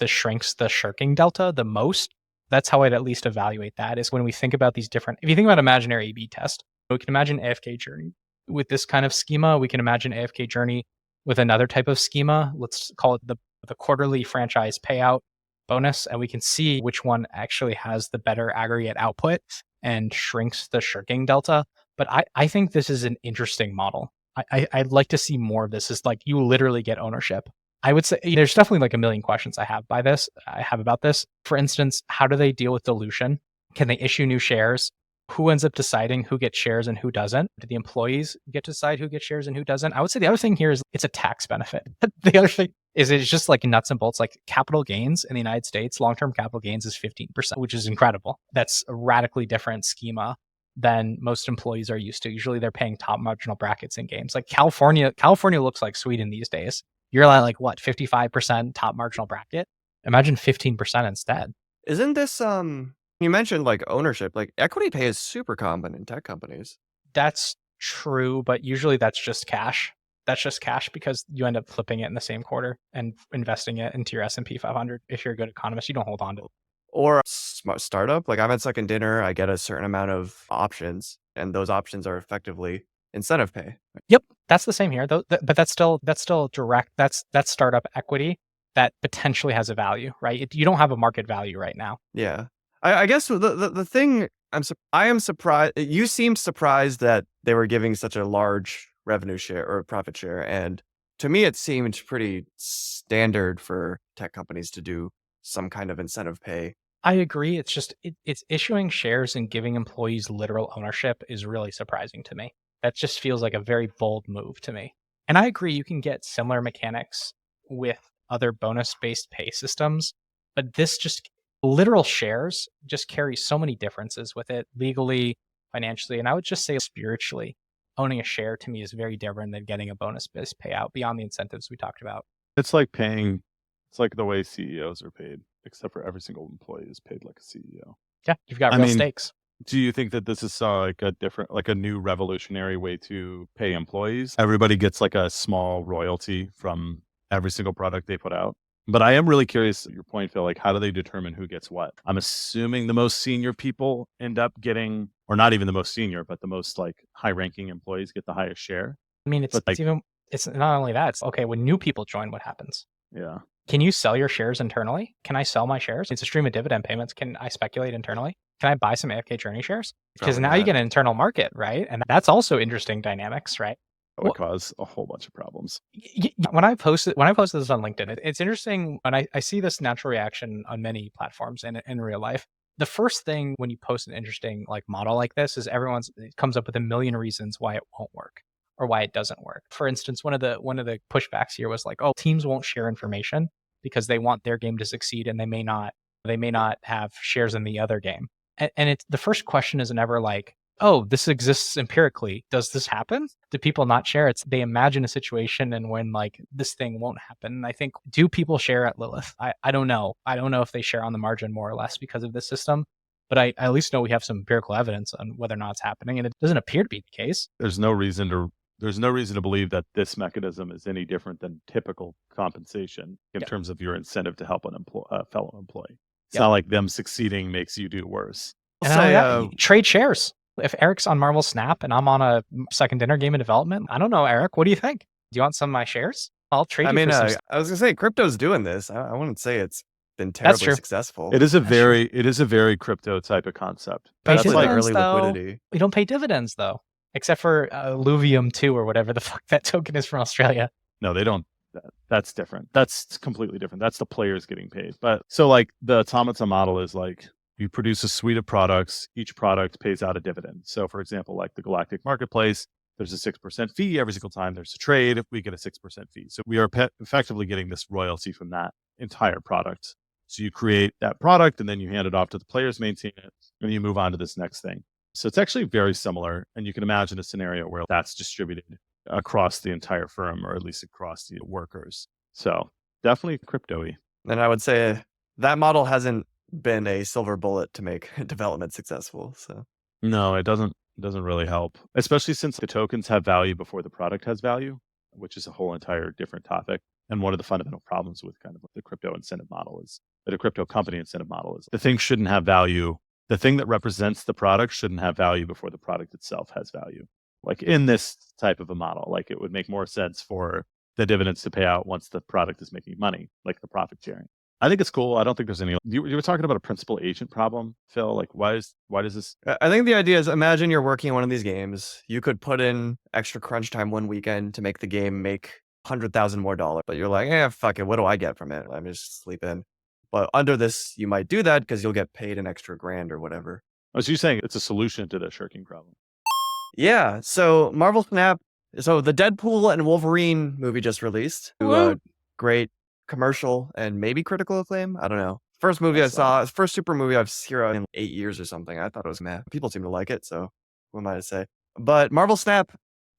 shrinks the shirking delta the most. That's how I'd at least evaluate that is when we think about these different, if you think about imaginary A/B test, we can imagine AFK journey with this kind of schema. We can imagine AFK journey with another type of schema. Let's call it the quarterly franchise payout bonus. And we can see which one actually has the better aggregate output and shrinks the shirking delta. But I think this is an interesting model. I'd like to see more of this. Is like you literally get ownership. I would say there's definitely like a million questions I have about this. For instance, how do they deal with dilution? Can they issue new shares? Who ends up deciding who gets shares and who doesn't? Do the employees get to decide who gets shares and who doesn't? I would say the other thing here is it's a tax benefit. The other thing is it's just like nuts and bolts, like capital gains in the United States, long-term capital gains is 15%, which is incredible. That's a radically different schema than most employees are used to. Usually they're paying top marginal brackets in games. Like California looks like Sweden these days. You're like what, 55% top marginal bracket? Imagine 15% instead. Isn't this you mentioned like ownership, like equity pay is super common in tech companies. That's true, but usually that's just cash. That's just cash because you end up flipping it in the same quarter and investing it into your S&P 500. If you're a good economist, you don't hold on to it. Or smart startup, like I'm at Second Dinner, I get a certain amount of options, and those options are effectively incentive pay. Yep, that's the same here, though. But that's still direct. That's startup equity that potentially has a value, right? You don't have a market value right now. Yeah, I guess the thing I am surprised. You seemed surprised that they were giving such a large revenue share or profit share, and to me, it seemed pretty standard for tech companies to do some kind of incentive pay. I agree. It's just it's issuing shares and giving employees literal ownership is really surprising to me. That just feels like a very bold move to me. And I agree you can get similar mechanics with other bonus-based pay systems, but this just literal shares just carry so many differences with it legally, financially, and I would just say spiritually. Owning a share to me is very different than getting a bonus-based payout beyond the incentives we talked about. It's like the way CEOs are paid, except for every single employee is paid like a CEO. Yeah, you've got real stakes. Do you think that this is like a new revolutionary way to pay employees? Everybody gets like a small royalty from every single product they put out. But I am really curious, your point, Phil, like how do they determine who gets what? I'm assuming the most senior people end up getting, or not even the most senior, but the most like high-ranking employees get the highest share. I mean, it's not only that. It's okay, when new people join, what happens? Yeah. Can you sell your shares internally? Can I sell my shares? It's a stream of dividend payments. Can I speculate internally? Can I buy some AFK Journey shares? Because now you get an internal market, right? And that's also interesting dynamics, right? That would cause a whole bunch of problems. When I posted this on LinkedIn, it's interesting when I see this natural reaction on many platforms and in real life. The first thing when you post an interesting like model like this is it comes up with a million reasons why it won't work or why it doesn't work. For instance, one of the pushbacks here was like, oh, teams won't share information because they want their game to succeed and they may not have shares in the other game. And it's the first question is never like, oh, this exists empirically. Does this happen? Do people not share? They imagine a situation and when like this thing won't happen. And I think, do people share at Lilith? I don't know. I don't know if they share on the margin more or less because of this system. But I at least know we have some empirical evidence on whether or not it's happening. And it doesn't appear to be the case. There's no reason to believe that this mechanism is any different than typical compensation in terms of your incentive to help a fellow employee. It's not like them succeeding makes you do worse. And trade shares. If Eric's on Marvel Snap and I'm on a second dinner game in development, I don't know, Eric, what do you think? Do you want some of my shares? I'll trade I you mean, for some. I was gonna say crypto's doing this. I wouldn't say it's been That's terribly true. successful. It is a very crypto type of concept. Pay That's like dividends, early though. liquidity. We don't pay dividends, though, except for Illuvium 2 or whatever the fuck that token is from Australia. No, they don't. That's different. That's completely different. That's the players getting paid. But so like the automata model is like you produce a suite of products. Each product pays out a dividend. So for example, like the Galactic Marketplace, there's a 6% fee every single time there's a trade. We get a 6% fee. So we are effectively getting this royalty from that entire product. So you create that product and then you hand it off to the players, maintain it, and you move on to this next thing. So it's actually very similar. And you can imagine a scenario where that's distributed across the entire firm, or at least across the workers. So definitely crypto-y. And I would say that model hasn't been a silver bullet to make development successful. So No, it doesn't really help, especially since the tokens have value before the product has value, which is a whole entire different topic. And one of the fundamental problems with kind of the crypto incentive model is that a crypto company incentive model is the thing shouldn't have value. The thing that represents the product shouldn't have value before the product itself has value. Like in this type of a model, like it would make more sense for the dividends to pay out once the product is making money, like the profit sharing. I think it's cool. I don't think there's any. You were talking about a principal agent problem, Phil. Like, why does this? I think the idea is, imagine you're working on one of these games. You could put in extra crunch time one weekend to make the game make $100,000 more, but you're like, fuck it. What do I get from it? Let me just sleep in. But under this, you might do that because you'll get paid an extra grand or whatever. Oh, so you're saying it's a solution to the shirking problem? Yeah. So Marvel Snap. So the Deadpool and Wolverine movie just released. Great commercial and maybe critical acclaim. I don't know. First movie I saw, first super movie I've seen in 8 years or something. I thought it was meh. People seem to like it, so what am I to say? But Marvel Snap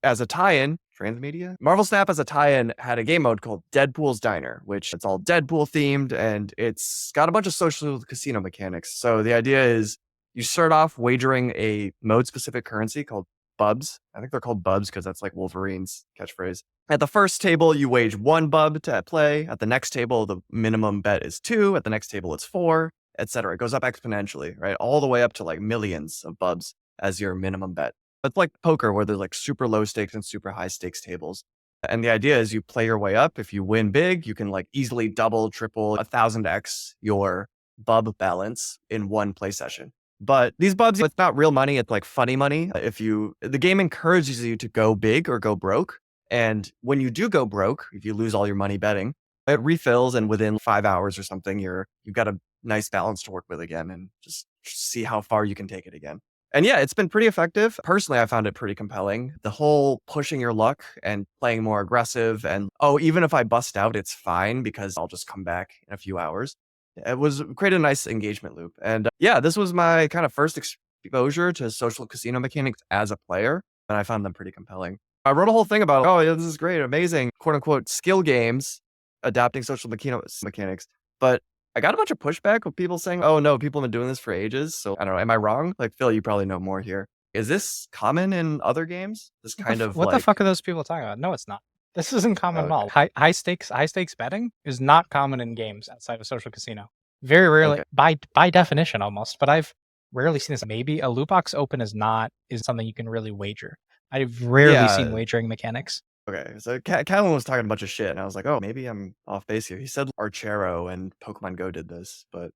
as a tie-in, transmedia. Marvel Snap as a tie-in had a game mode called Deadpool's Diner, which it's all Deadpool themed and it's got a bunch of social casino mechanics. So the idea is you start off wagering a mode-specific currency called Bubs. I think they're called Bubs because that's like Wolverine's catchphrase. At the first table, you wage 1 bub to play. At the next table, the minimum bet is 2. At the next table, it's 4, etc. It goes up exponentially, right? All the way up to like millions of bubs as your minimum bet. It's like poker where there's like super low stakes and super high stakes tables. And the idea is you play your way up. If you win big, you can like easily double, triple, 1000x your bub balance in one play session. But these bubs, it's not real money. It's like funny money. The game encourages you to go big or go broke. And when you do go broke, if you lose all your money betting, it refills. And within 5 hours or something, you've got a nice balance to work with again and just see how far you can take it again. And yeah, it's been pretty effective. Personally, I found it pretty compelling. The whole pushing your luck and playing more aggressive and, even if I bust out, it's fine because I'll just come back in a few hours. It was created a nice engagement loop. And this was my kind of first exposure to social casino mechanics as a player. And I found them pretty compelling. I wrote a whole thing about, this is great, amazing, quote unquote, skill games adapting social mechanics. But I got a bunch of pushback with people saying, oh no, people have been doing this for ages. So I don't know. Am I wrong? Like, Phil, you probably know more here. Is this common in other games? This kind of what the fuck are those people talking about? No, it's not. This isn't common at all. High stakes betting is not common in games outside of social casino. Very rarely, by definition almost, but I've rarely seen this. Maybe a loot box open is something you can really wager. I've rarely seen wagering mechanics. Okay, so Callan was talking a bunch of shit, and I was like, maybe I'm off base here. He said Archero and Pokemon Go did this, but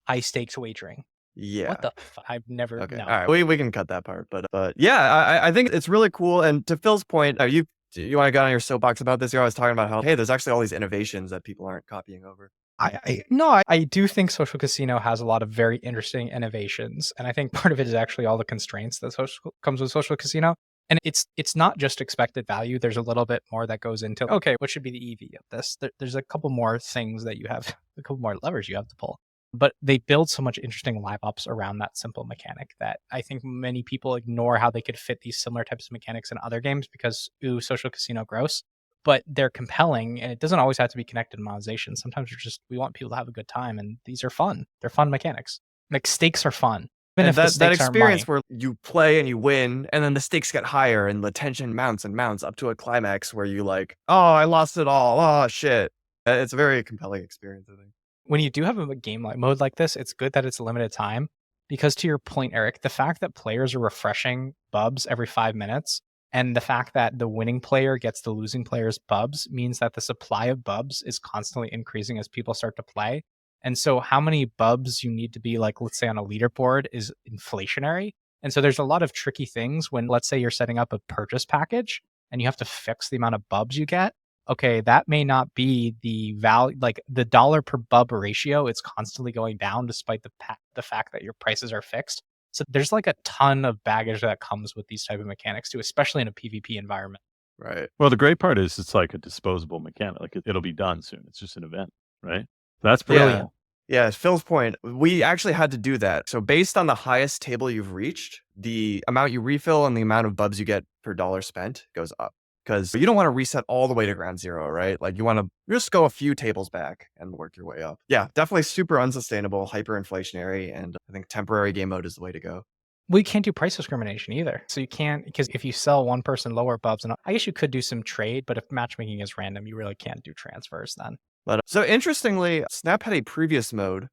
high stakes wagering. Yeah. What the I've never. Okay. No. All right. We can cut that part, but yeah, I think it's really cool. And to Phil's point, you want to get on your soapbox about this? You're always talking about how, hey, there's actually all these innovations that people aren't copying over. I do think social casino has a lot of very interesting innovations, and I think part of it is actually all the constraints that comes with social casino. And it's not just expected value. There's a little bit more that goes into, okay, what should be the EV of this? There's a couple more things that you have, a couple more levers you have to pull. But they build so much interesting live ops around that simple mechanic that I think many people ignore how they could fit these similar types of mechanics in other games because, social casino, gross. But they're compelling, and it doesn't always have to be connected to monetization. Sometimes we want people to have a good time, and these are fun. They're fun mechanics. Like, stakes are fun. And that experience where you play and you win, and then the stakes get higher, and the tension mounts and mounts up to a climax where you like, I lost it all. Oh, shit. It's a very compelling experience, I think. When you do have a game like mode like this, it's good that it's a limited time. Because to your point, Eric, the fact that players are refreshing bubs every 5 minutes and the fact that the winning player gets the losing player's bubs means that the supply of bubs is constantly increasing as people start to play. And so how many bubs you need to be like, let's say on a leaderboard is inflationary. And so there's a lot of tricky things when, let's say you're setting up a purchase package and you have to fix the amount of bubs you get. Okay, that may not be the value, like the dollar per bub ratio. It's constantly going down despite the fact that your prices are fixed. So there's like a ton of baggage that comes with these type of mechanics too, especially in a PvP environment. Right. Well, the great part is it's like a disposable mechanic. Like it'll be done soon. It's just an event, right? That's brilliant. Yeah, Phil's point, we actually had to do that. So based on the highest table you've reached, the amount you refill and the amount of bubs you get per dollar spent goes up. Because you don't want to reset all the way to ground zero, right? Like you want to just go a few tables back and work your way up. Yeah, definitely super unsustainable, hyperinflationary, and I think temporary game mode is the way to go. We can't do price discrimination either. So you can't, because if you sell one person lower bubs, and I guess you could do some trade, but if matchmaking is random, you really can't do transfers then. But so interestingly, Snap had a previous mode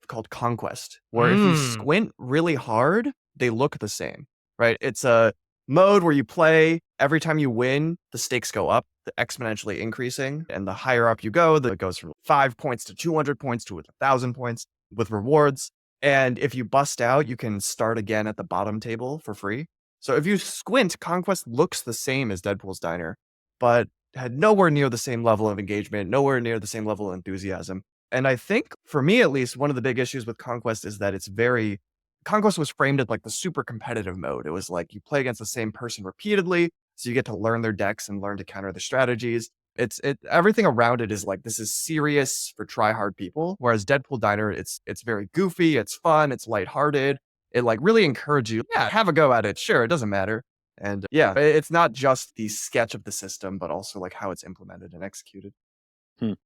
called Conquest, where if you squint really hard, they look the same, right? It's a mode where you play, every time you win, the stakes go up, exponentially increasing. And the higher up you go, it goes from 5 points to 200 points to 1,000 points with rewards. And if you bust out, you can start again at the bottom table for free. So if you squint, Conquest looks the same as Deadpool's Diner, but had nowhere near the same level of engagement, nowhere near the same level of enthusiasm. And I think, for me at least, one of the big issues with Conquest is that Conquest was framed as like the super competitive mode. It was like you play against the same person repeatedly, so you get to learn their decks and learn to counter the strategies. Everything around it is like, this is serious for try-hard people. Whereas Deadpool Diner, it's very goofy, it's fun, it's lighthearted. It like really encourages you, have a go at it. Sure, it doesn't matter. And yeah, it's not just the sketch of the system, but also like how it's implemented and executed. Do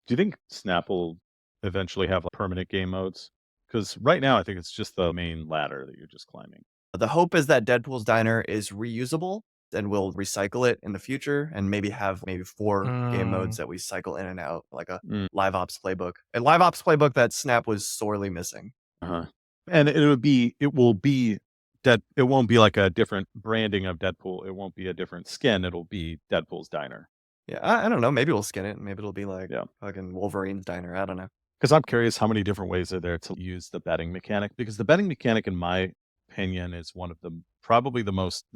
you think Snap will eventually have like, permanent game modes? Because right now, I think it's just the main ladder that you're just climbing. The hope is that Deadpool's Diner is reusable and we'll recycle it in the future and maybe have 4 game modes that we cycle in and out, like a live ops playbook. A live ops playbook that Snap was sorely missing. And it won't be like a different branding of Deadpool. It won't be a different skin. It'll be Deadpool's Diner. Yeah, I don't know. Maybe we'll skin it. Maybe it'll be like fucking Wolverine's Diner. I don't know. Because I'm curious how many different ways are there to use the betting mechanic. Because the betting mechanic, in my opinion, is one of the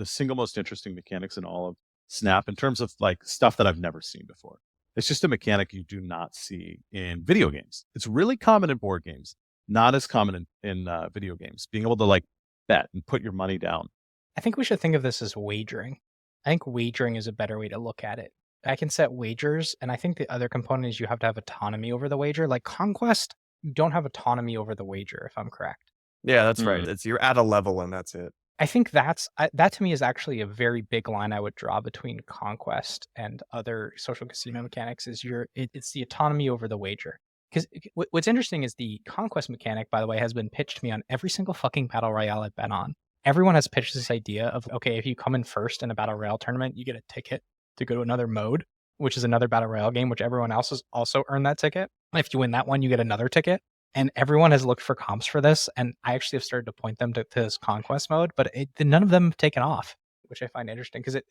single most interesting mechanics in all of Snap in terms of like stuff that I've never seen before. It's just a mechanic you do not see in video games. It's really common in board games, not as common in video games. Being able to like bet and put your money down. I think we should think of this as wagering. I think wagering is a better way to look at it. I can set wagers, and I think the other component is you have to have autonomy over the wager. Like Conquest, you don't have autonomy over the wager, if I'm correct. Yeah, that's right. You're at a level and that's it. I think that to me is actually a very big line I would draw between Conquest and other social casino mechanics. It's the autonomy over the wager. Because what's interesting is the Conquest mechanic, by the way, has been pitched to me on every single fucking battle royale I've been on. Everyone has pitched this idea of, okay, if you come in first in a battle royale tournament, you get a ticket to go to another mode, which is another battle royale game, which everyone else has also earned that ticket. If you win that one, you get another ticket. And everyone has looked for comps for this. And I actually have started to point them to this Conquest mode, but none of them have taken off, which I find interesting because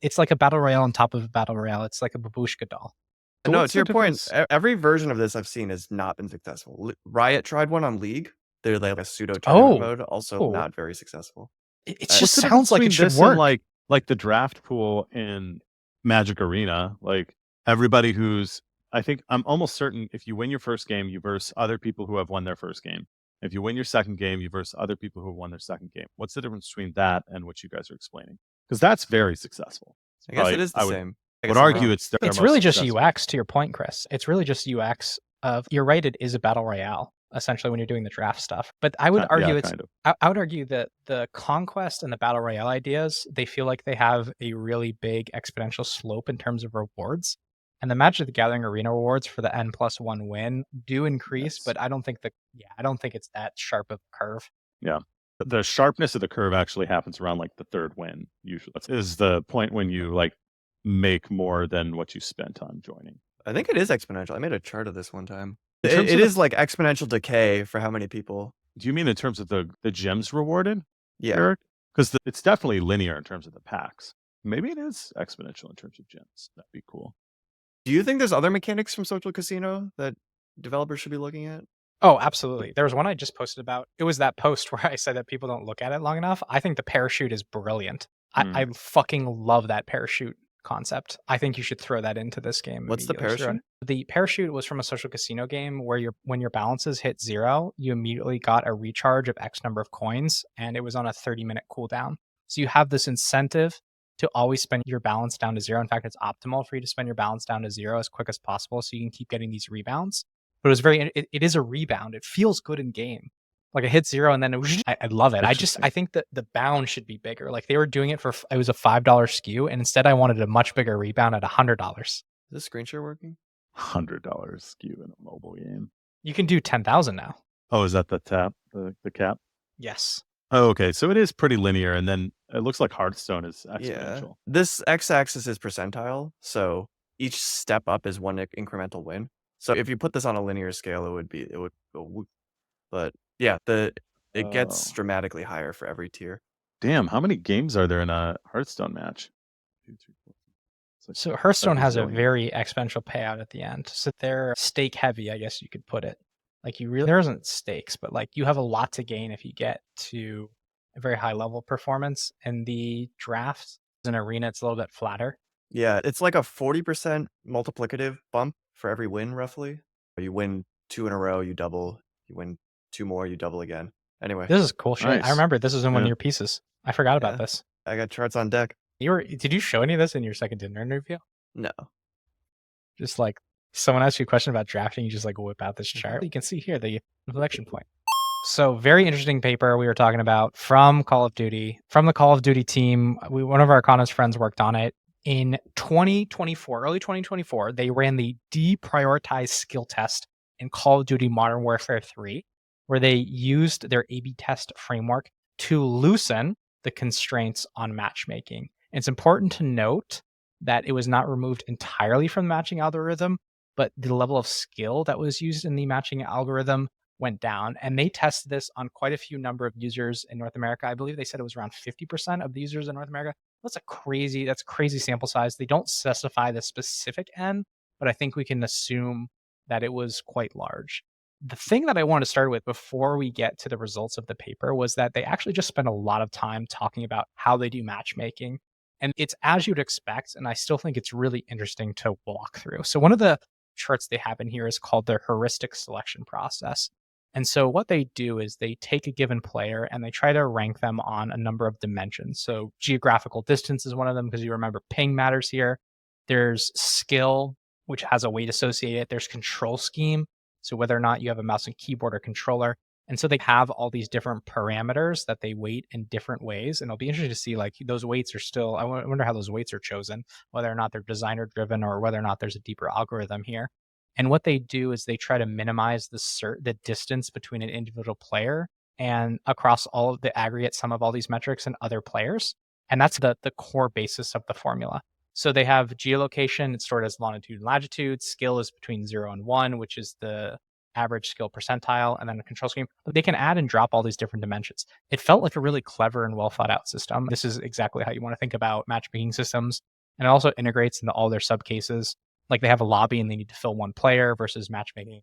it's like a battle royale on top of a battle royale. It's like a babushka doll. So no, to your point, every version of this I've seen has not been successful. Riot tried one on League. They're like a pseudo tournament mode, also not very successful. It just sounds like it should work. Like the draft pool in Magic Arena, like everybody I think I'm almost certain if you win your first game, you verse other people who have won their first game. If you win your second game, you verse other people who have won their second game. What's the difference between that and what you guys are explaining? Because that's very successful. I guess it is the same. I would argue it's really just UX, to your point, Chris. It's really just UX of, you're right, it is a battle royale, essentially, when you're doing the draft stuff. But I would argue I would argue that the Conquest and the battle royale ideas, they feel like they have a really big exponential slope in terms of rewards. And the Magic the Gathering Arena rewards for the N+1 win do increase, but I don't think it's that sharp of a curve. Yeah. The sharpness of the curve actually happens around like the third win, usually. Is the point when you like make more than what you spent on joining. I think it is exponential. I made a chart of this one time. It is like exponential decay for how many people Do you mean in terms of the gems rewarded, Yeah. Eric? Because it's definitely linear in terms of the packs. Maybe it is exponential in terms of gems. That'd be cool. Do you think there's other mechanics from Social Casino that developers should be looking at? Oh, absolutely. There was one I just posted about. It was that post where I said that people don't look at it long enough. I think the parachute is brilliant. I fucking love that parachute concept. I think you should throw that into this game. What's the immediately. parachute? The parachute was from a Social Casino game where when your balances hit 0, you immediately got a recharge of X number of coins, and it was on a 30-minute cooldown. So you have this incentive to always spend your balance down to 0. In fact, it's optimal for you to spend your balance down to 0 as quick as possible so you can keep getting these rebounds. But it is a rebound. It feels good in game. Like it hit 0 and then I love it. I think that the bound should be bigger. Like they were doing it it was a $5 SKU, and instead I wanted a much bigger rebound at $100. Is this screen share working? $100 SKU in a mobile game. You can do 10,000 now. Oh, is that the cap? Yes. Oh, okay. So it is pretty linear, and then it looks like Hearthstone is exponential. Yeah. This x-axis is percentile, so each step up is one incremental win. So if you put this on a linear scale, it would go whoop. But yeah, it gets dramatically higher for every tier. Damn, how many games are there in a Hearthstone match? 2, 3, 4. So Hearthstone has a zillion. very exponential payout at the end. So they're stake heavy, I guess you could put it. Like there isn't stakes, but like you have a lot to gain if you get to a very high level performance. And the draft is an arena, it's a little bit flatter. Yeah, it's like a 40% multiplicative bump for every win, roughly. You win 2 in a row, you double. You win 2 more, you double again. Anyway, This is cool shit. Nice. I remember this was in one of your pieces. I forgot about this. I got charts on deck. Did you show any of this in your second dinner interview? No. Just like someone asks you a question about drafting, you just like whip out this chart. You can see here the inflection point. So very interesting paper we were talking about from Call of Duty, from the Call of Duty team. One of our economist friends worked on it. In 2024, early 2024, they ran the deprioritized skill test in Call of Duty Modern Warfare 3, where they used their A/B test framework to loosen the constraints on matchmaking. And it's important to note that it was not removed entirely from the matching algorithm, but the level of skill that was used in the matching algorithm went down. And they tested this on quite a few number of users in North America. I believe they said it was around 50% of the users in North America. That's crazy sample size. They don't specify the specific N, but I think we can assume that it was quite large. The thing that I wanted to start with before we get to the results of the paper was that they actually just spent a lot of time talking about how they do matchmaking. And it's as you'd expect, and I still think it's really interesting to walk through. So one of the charts they have in here is called their heuristic selection process. And so what they do is they take a given player and they try to rank them on a number of dimensions. So geographical distance is one of them, because you remember ping matters here. There's skill, which has a weight associated. There's control scheme, so whether or not you have a mouse and keyboard or controller. And so they have all these different parameters that they weight in different ways. And it'll be interesting to see like those weights are still, I wonder how those weights are chosen, whether or not they're designer driven or whether or not there's a deeper algorithm here. And what they do is they try to minimize the distance between an individual player and across all of the aggregate sum of all these metrics and other players. And that's the core basis of the formula. So they have geolocation, it's stored as longitude and latitude. Skill is between 0 and 1, which is the average skill percentile, and then a control scheme. But they can add and drop all these different dimensions. It felt like a really clever and well thought out system. This is exactly how you want to think about matchmaking systems. And it also integrates into all their subcases. Like they have a lobby and they need to fill one player versus matchmaking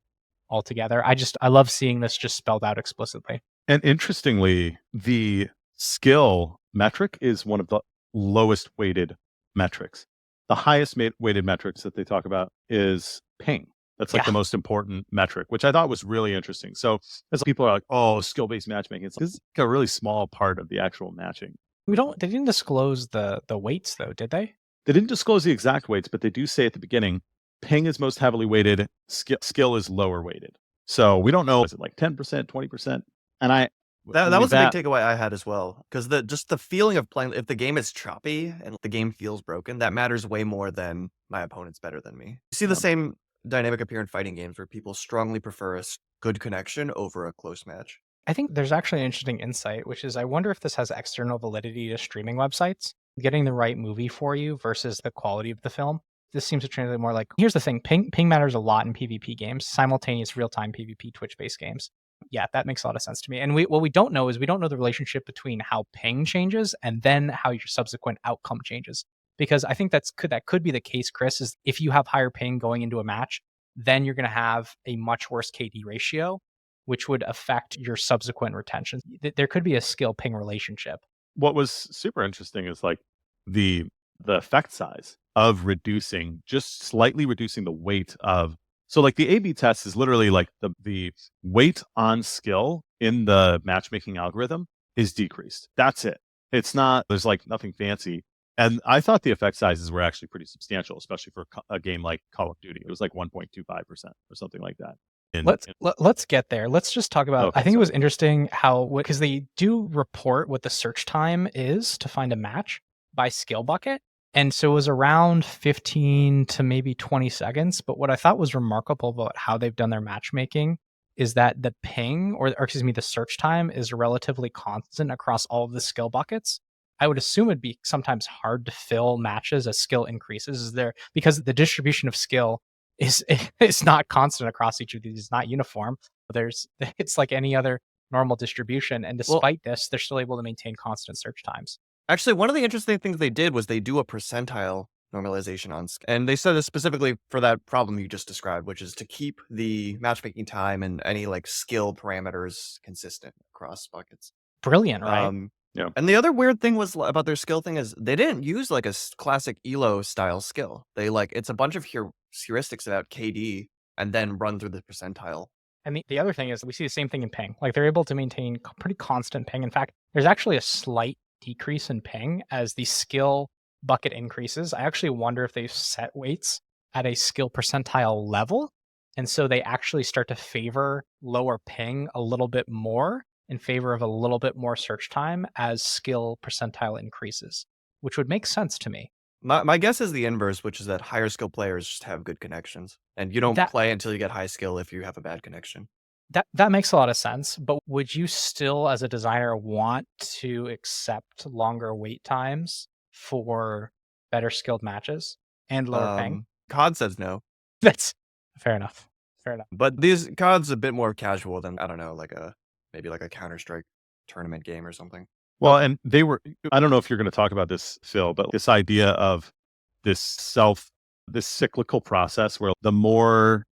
altogether. I love seeing this just spelled out explicitly. And interestingly, the skill metric is one of the lowest weighted metrics. The highest weighted metrics that they talk about is ping. That's like the most important metric, which I thought was really interesting. So as people are like, oh, skill-based matchmaking, it's like a really small part of the actual matching. They didn't disclose the weights though, did they? They didn't disclose the exact weights, but they do say at the beginning, ping is most heavily weighted, skill is lower weighted. So we don't know, is it like 10%, 20%? And that was a big takeaway I had as well, because the feeling of playing, if the game is choppy and the game feels broken, that matters way more than my opponent's better than me. You see the same dynamic appear in fighting games where people strongly prefer a good connection over a close match. I think there's actually an interesting insight, which is I wonder if this has external validity to streaming websites, getting the right movie for you versus the quality of the film. This seems to translate more like, here's the thing, ping matters a lot in PvP games, simultaneous real-time PvP Twitch-based games. Yeah, that makes a lot of sense to me. And what we don't know is we don't know the relationship between how ping changes and then how your subsequent outcome changes. Because I think that could be the case, Chris, is if you have higher ping going into a match, then you're going to have a much worse KD ratio, which would affect your subsequent retention. There could be a skill ping relationship. What was super interesting is like the effect size of just slightly reducing the weight of. So like the A/B test is literally like the weight on skill in the matchmaking algorithm is decreased. That's it. It's not, there's like nothing fancy. And I thought the effect sizes were actually pretty substantial, especially for a game like Call of Duty. It was like 1.25% or something like that. Let's get there. Let's just talk about, Okay, I think it was interesting how, because they do report what the search time is to find a match by skill bucket. And so it was around 15 to maybe 20 seconds. But what I thought was remarkable about how they've done their matchmaking is that the ping, or excuse me, the search time is relatively constant across all of the skill buckets. I would assume it'd be sometimes hard to fill matches as skill increases. Is there, because the distribution of skill is it's not constant across each of these. It's not uniform. It's like any other normal distribution. And despite this, they're still able to maintain constant search times. Actually, one of the interesting things they did was they do a percentile normalization on, and they said this specifically for that problem you just described, which is to keep the matchmaking time and any like skill parameters consistent across buckets. Brilliant, right? Yeah. And the other weird thing was about their skill thing is they didn't use like a classic ELO style skill. They it's a bunch of heuristics about KD and then run through the percentile. And the other thing is we see the same thing in ping. Like they're able to maintain pretty constant ping. In fact, there's actually a slight decrease in ping as the skill bucket increases. I actually wonder if they've set weights at a skill percentile level. And so they actually start to favor lower ping a little bit more in favor of a little bit more search time as skill percentile increases, which would make sense to me. My guess is the inverse, which is that higher skill players just have good connections. And you don't play until you get high skill if you have a bad connection. That makes a lot of sense. But would you still, as a designer, want to accept longer wait times for better skilled matches and lower ping? COD says no. That's fair enough. Fair enough. But COD's a bit more casual than, I don't know, maybe like a Counter-Strike tournament game or something. Well, and I don't know if you're going to talk about this, Phil, but this idea of this cyclical process where the more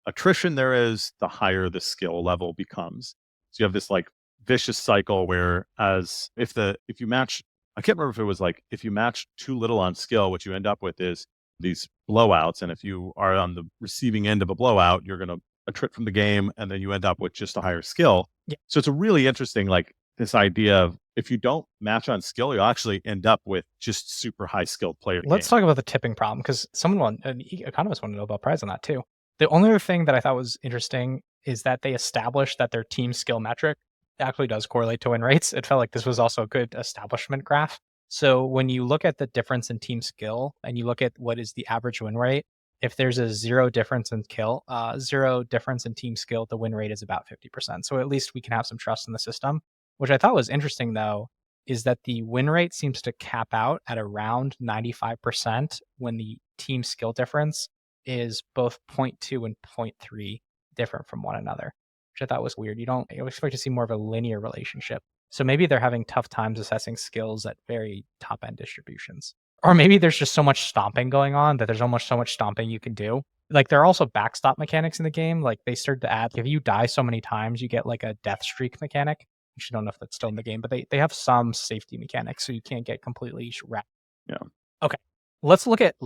attrition there is, the higher the skill level becomes. So you have this like vicious cycle where if you match, I can't remember if it was like, if you match too little on skill, what you end up with is these blowouts. And if you are on the receiving end of a blowout, you're going to attrit from the game, and then you end up with just a higher skill. Yeah. So it's a really interesting, like, this idea of if you don't match on skill, you'll actually end up with just super high skilled players. Let's talk about the tipping problem, because an economist wanted a Nobel Prize on that too. The only other thing that I thought was interesting is that they established that their team skill metric actually does correlate to win rates. It felt like this was also a good establishment graph. So when you look at the difference in team skill and you look at what is the average win rate, if there's a zero difference in team skill, the win rate is about 50%. So at least we can have some trust in the system. Which I thought was interesting, though, is that the win rate seems to cap out at around 95% when the team skill difference is both 0.2 and 0.3 different from one another, which I thought was weird. You expect to see more of a linear relationship. So maybe they're having tough times assessing skills at very top-end distributions. Or maybe there's just so much stomping going on that there's almost so much stomping you can do. Like there are also backstop mechanics in the game. Like they started to add, if you die so many times, you get like a death streak mechanic. I don't know if that's still in the game, but they have some safety mechanics, so you can't get completely wrapped. Yeah. Okay. Let's look at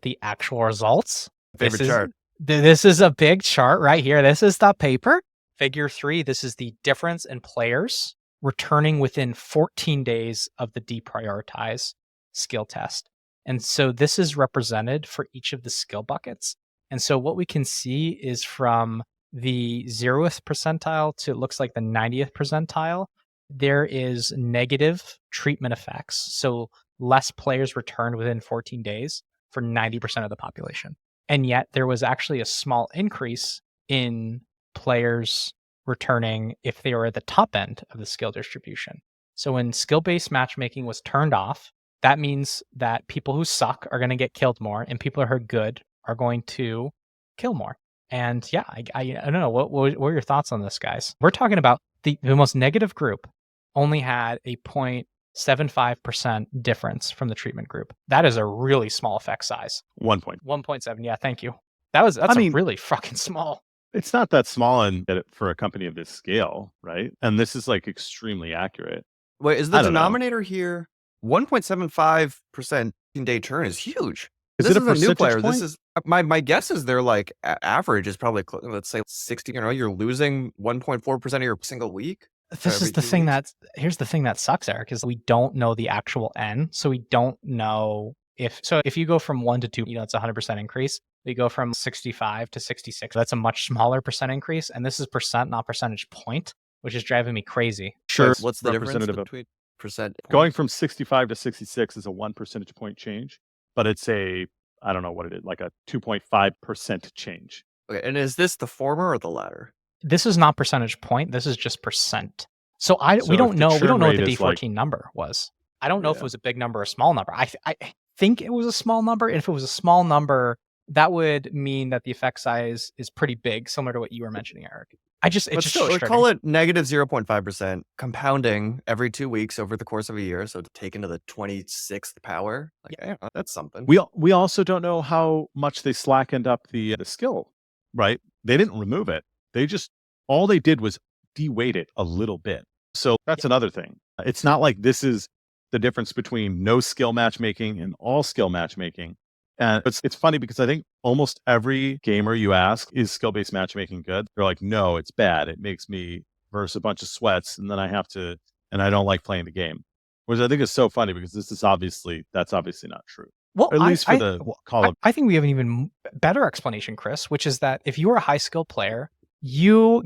the actual results. Favorite chart. This is a big chart right here. This is the paper. Figure 3. This is the difference in players returning within 14 days of the deprioritize skill test. And so this is represented for each of the skill buckets. And so what we can see is from the 0th percentile to it looks like the 90th percentile, there is negative treatment effects. So less players returned within 14 days for 90% of the population. And yet there was actually a small increase in players returning if they were at the top end of the skill distribution. So when skill-based matchmaking was turned off, that means that people who suck are going to get killed more and people who are good are going to kill more. And yeah, I don't know. What are your thoughts on this, guys? We're talking about the most negative group only had a 0.75% difference from the treatment group. That is a really small effect size. 1 point. 1.7. Yeah, thank you. That's I mean, really fucking small. It's not that small and for a company of this scale, right? And this is like extremely accurate. Wait, is the I don't know. denominator here 1.75% day churn is huge. Is This it a is a new percentage player. point? This is my guess is they're like average is probably let's say 60. You know, you're losing 1.4% of your single week. This is the thing here's the thing that sucks, Eric, is we don't know the actual N. So we don't know if you go from 1 to 2, it's a 100% increase. We go from 65 to 66. That's a much smaller percent increase. And this is percent, not percentage point, which is driving me crazy. Sure. What's the difference representative between percent? Going from 65 to 66 is a 1 percentage point change, but it's I don't know what it is, like a 2.5% change. Okay, and is this the former or the latter? This is not percentage point. This is just percent. So we if don't the know. We churn don't know what rate the is D14 number was. I don't know if it was a big number or a small number. I think it was a small number. And if it was a small number, that would mean that the effect size is pretty big, similar to what you were mentioning, Eric. Still, call it negative 0.5% compounding every 2 weeks over the course of a year. So to take into the 26th power, that's something. We also don't know how much they slackened up the skill, right? They didn't remove it. All they did was de-weight it a little bit. So that's another thing. It's not like this is the difference between no skill matchmaking and all skill matchmaking. And it's funny because I think almost every gamer you ask, is skill-based matchmaking good? They're like, no, it's bad. It makes me verse a bunch of sweats and then I don't like playing the game. Which I think is so funny because that's obviously not true. Well, at least for the Call of. I think we have an even better explanation, Chris, which is that if you are a high skill player, you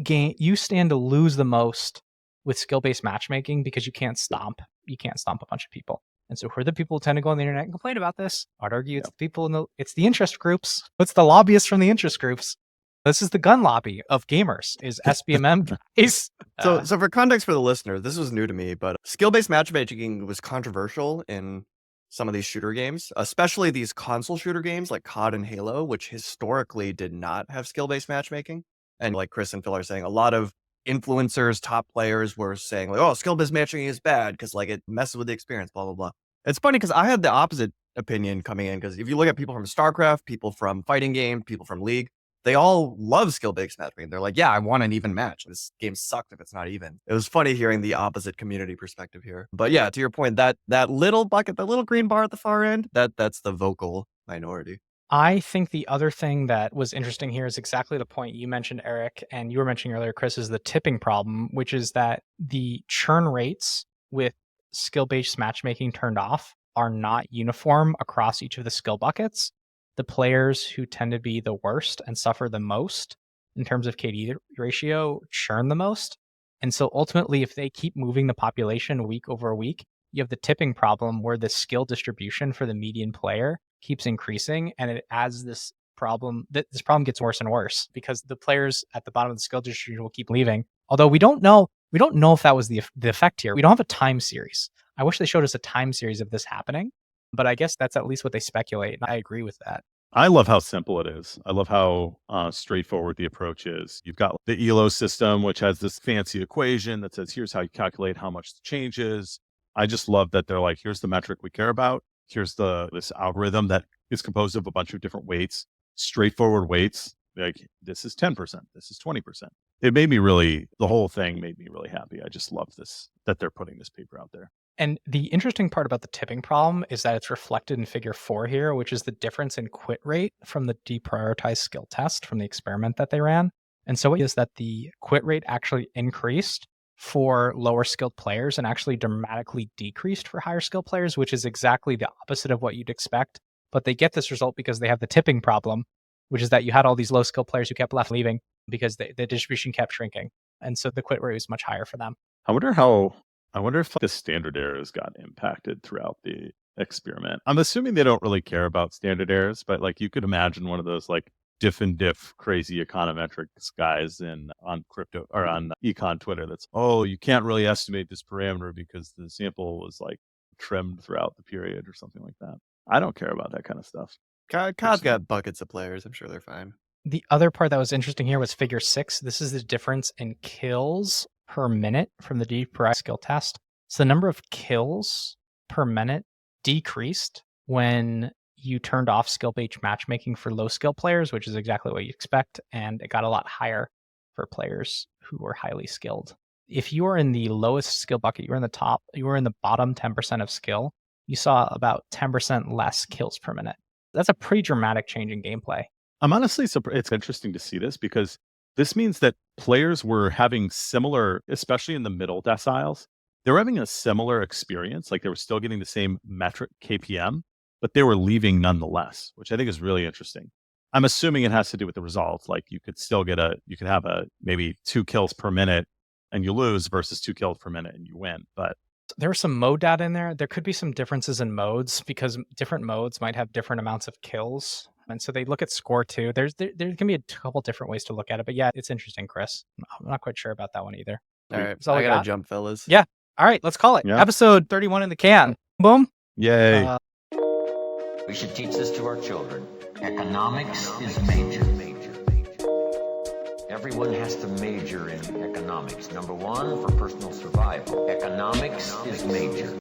stand to lose the most with skill-based matchmaking because you can't stomp a bunch of people. And so who are the people who tend to go on the internet and complain about this? I'd argue it's the people it's the interest groups. It's the lobbyists from the interest groups. This is the gun lobby of gamers, is SBMM guys. So for context for the listener, this was new to me, but skill-based matchmaking was controversial in some of these shooter games, especially these console shooter games like COD and Halo, which historically did not have skill-based matchmaking. And like Chris and Phil are saying, a lot of influencers, top players were saying like, oh, skill-based matchmaking is bad because like it messes with the experience, blah, blah, blah. It's funny because I had the opposite opinion coming in because if you look at people from StarCraft, people from fighting game, people from League, they all love skill-based matchmaking. They're like, yeah, I want an even match. This game sucked if it's not even. It was funny hearing the opposite community perspective here. But yeah, to your point, that little bucket, the little green bar at the far end, that's the vocal minority. I think the other thing that was interesting here is exactly the point you mentioned, Eric, and you were mentioning earlier, Chris, is the tipping problem, which is that the churn rates with skill-based matchmaking turned off are not uniform across each of the skill buckets. The players who tend to be the worst and suffer the most in terms of KD ratio churn the most. And so ultimately, if they keep moving the population week over week, you have the tipping problem where the skill distribution for the median player keeps increasing, and it adds this problem. This problem gets worse and worse because the players at the bottom of the skill distribution will keep leaving. Although we don't know if that was the effect here. We don't have a time series. I wish they showed us a time series of this happening, but I guess that's at least what they speculate. And I agree with that. I love how simple it is. I love how straightforward the approach is. You've got the ELO system, which has this fancy equation that says, here's how you calculate how much the change is. I just love that they're like, here's the metric we care about. Here's this algorithm that is composed of a bunch of different weights, straightforward weights. Like, this is 10%, this is 20%. The whole thing made me really happy. I just love this, that they're putting this paper out there. And the interesting part about the tipping problem is that it's reflected in figure 4 here, which is the difference in quit rate from the deprioritized skill test from the experiment that they ran. And so it is that the quit rate actually increased for lower skilled players and actually dramatically decreased for higher skilled players, which is exactly the opposite of what you'd expect. But they get this result because they have the tipping problem, which is that you had all these low skilled players who kept leaving because the distribution kept shrinking. And so the quit rate was much higher for them. I wonder if the standard errors got impacted throughout the experiment. I'm assuming they don't really care about standard errors, but like you could imagine one of those like diff and diff crazy econometrics guys on crypto or on econ Twitter that's, oh, you can't really estimate this parameter because the sample was like trimmed throughout the period or something like that. I don't care about that kind of stuff. COD's got buckets of players. I'm sure they're fine. The other part that was interesting here was figure 6. This is the difference in kills per minute from the DPRI skill test. So the number of kills per minute decreased when you turned off skill-based matchmaking for low skill players, which is exactly what you expect, and it got a lot higher for players who were highly skilled. If you are in the lowest skill bucket, you were in the bottom 10% of skill, you saw about 10% less kills per minute. That's a pretty dramatic change in gameplay. I'm honestly surprised. It's interesting to see this because this means that players were having similar, especially in the middle deciles, they were having a similar experience. Like they were still getting the same metric KPM, but they were leaving nonetheless, which I think is really interesting. I'm assuming it has to do with the results. Like you could still you could have maybe 2 kills per minute and you lose versus 2 kills per minute and you win. But there was some mode data in there. There could be some differences in modes because different modes might have different amounts of kills. And so they look at score too. There can be a couple different ways to look at it. But yeah, it's interesting, Chris. I'm not quite sure about that one either. All right. all I we gotta got. jump, fellas. Yeah. All right, let's call it. Yeah. Episode 31 in the can. Boom. yay. We should teach this to our children. Economics is major. Everyone has to major in economics. Number 1, for personal survival. Economics is major.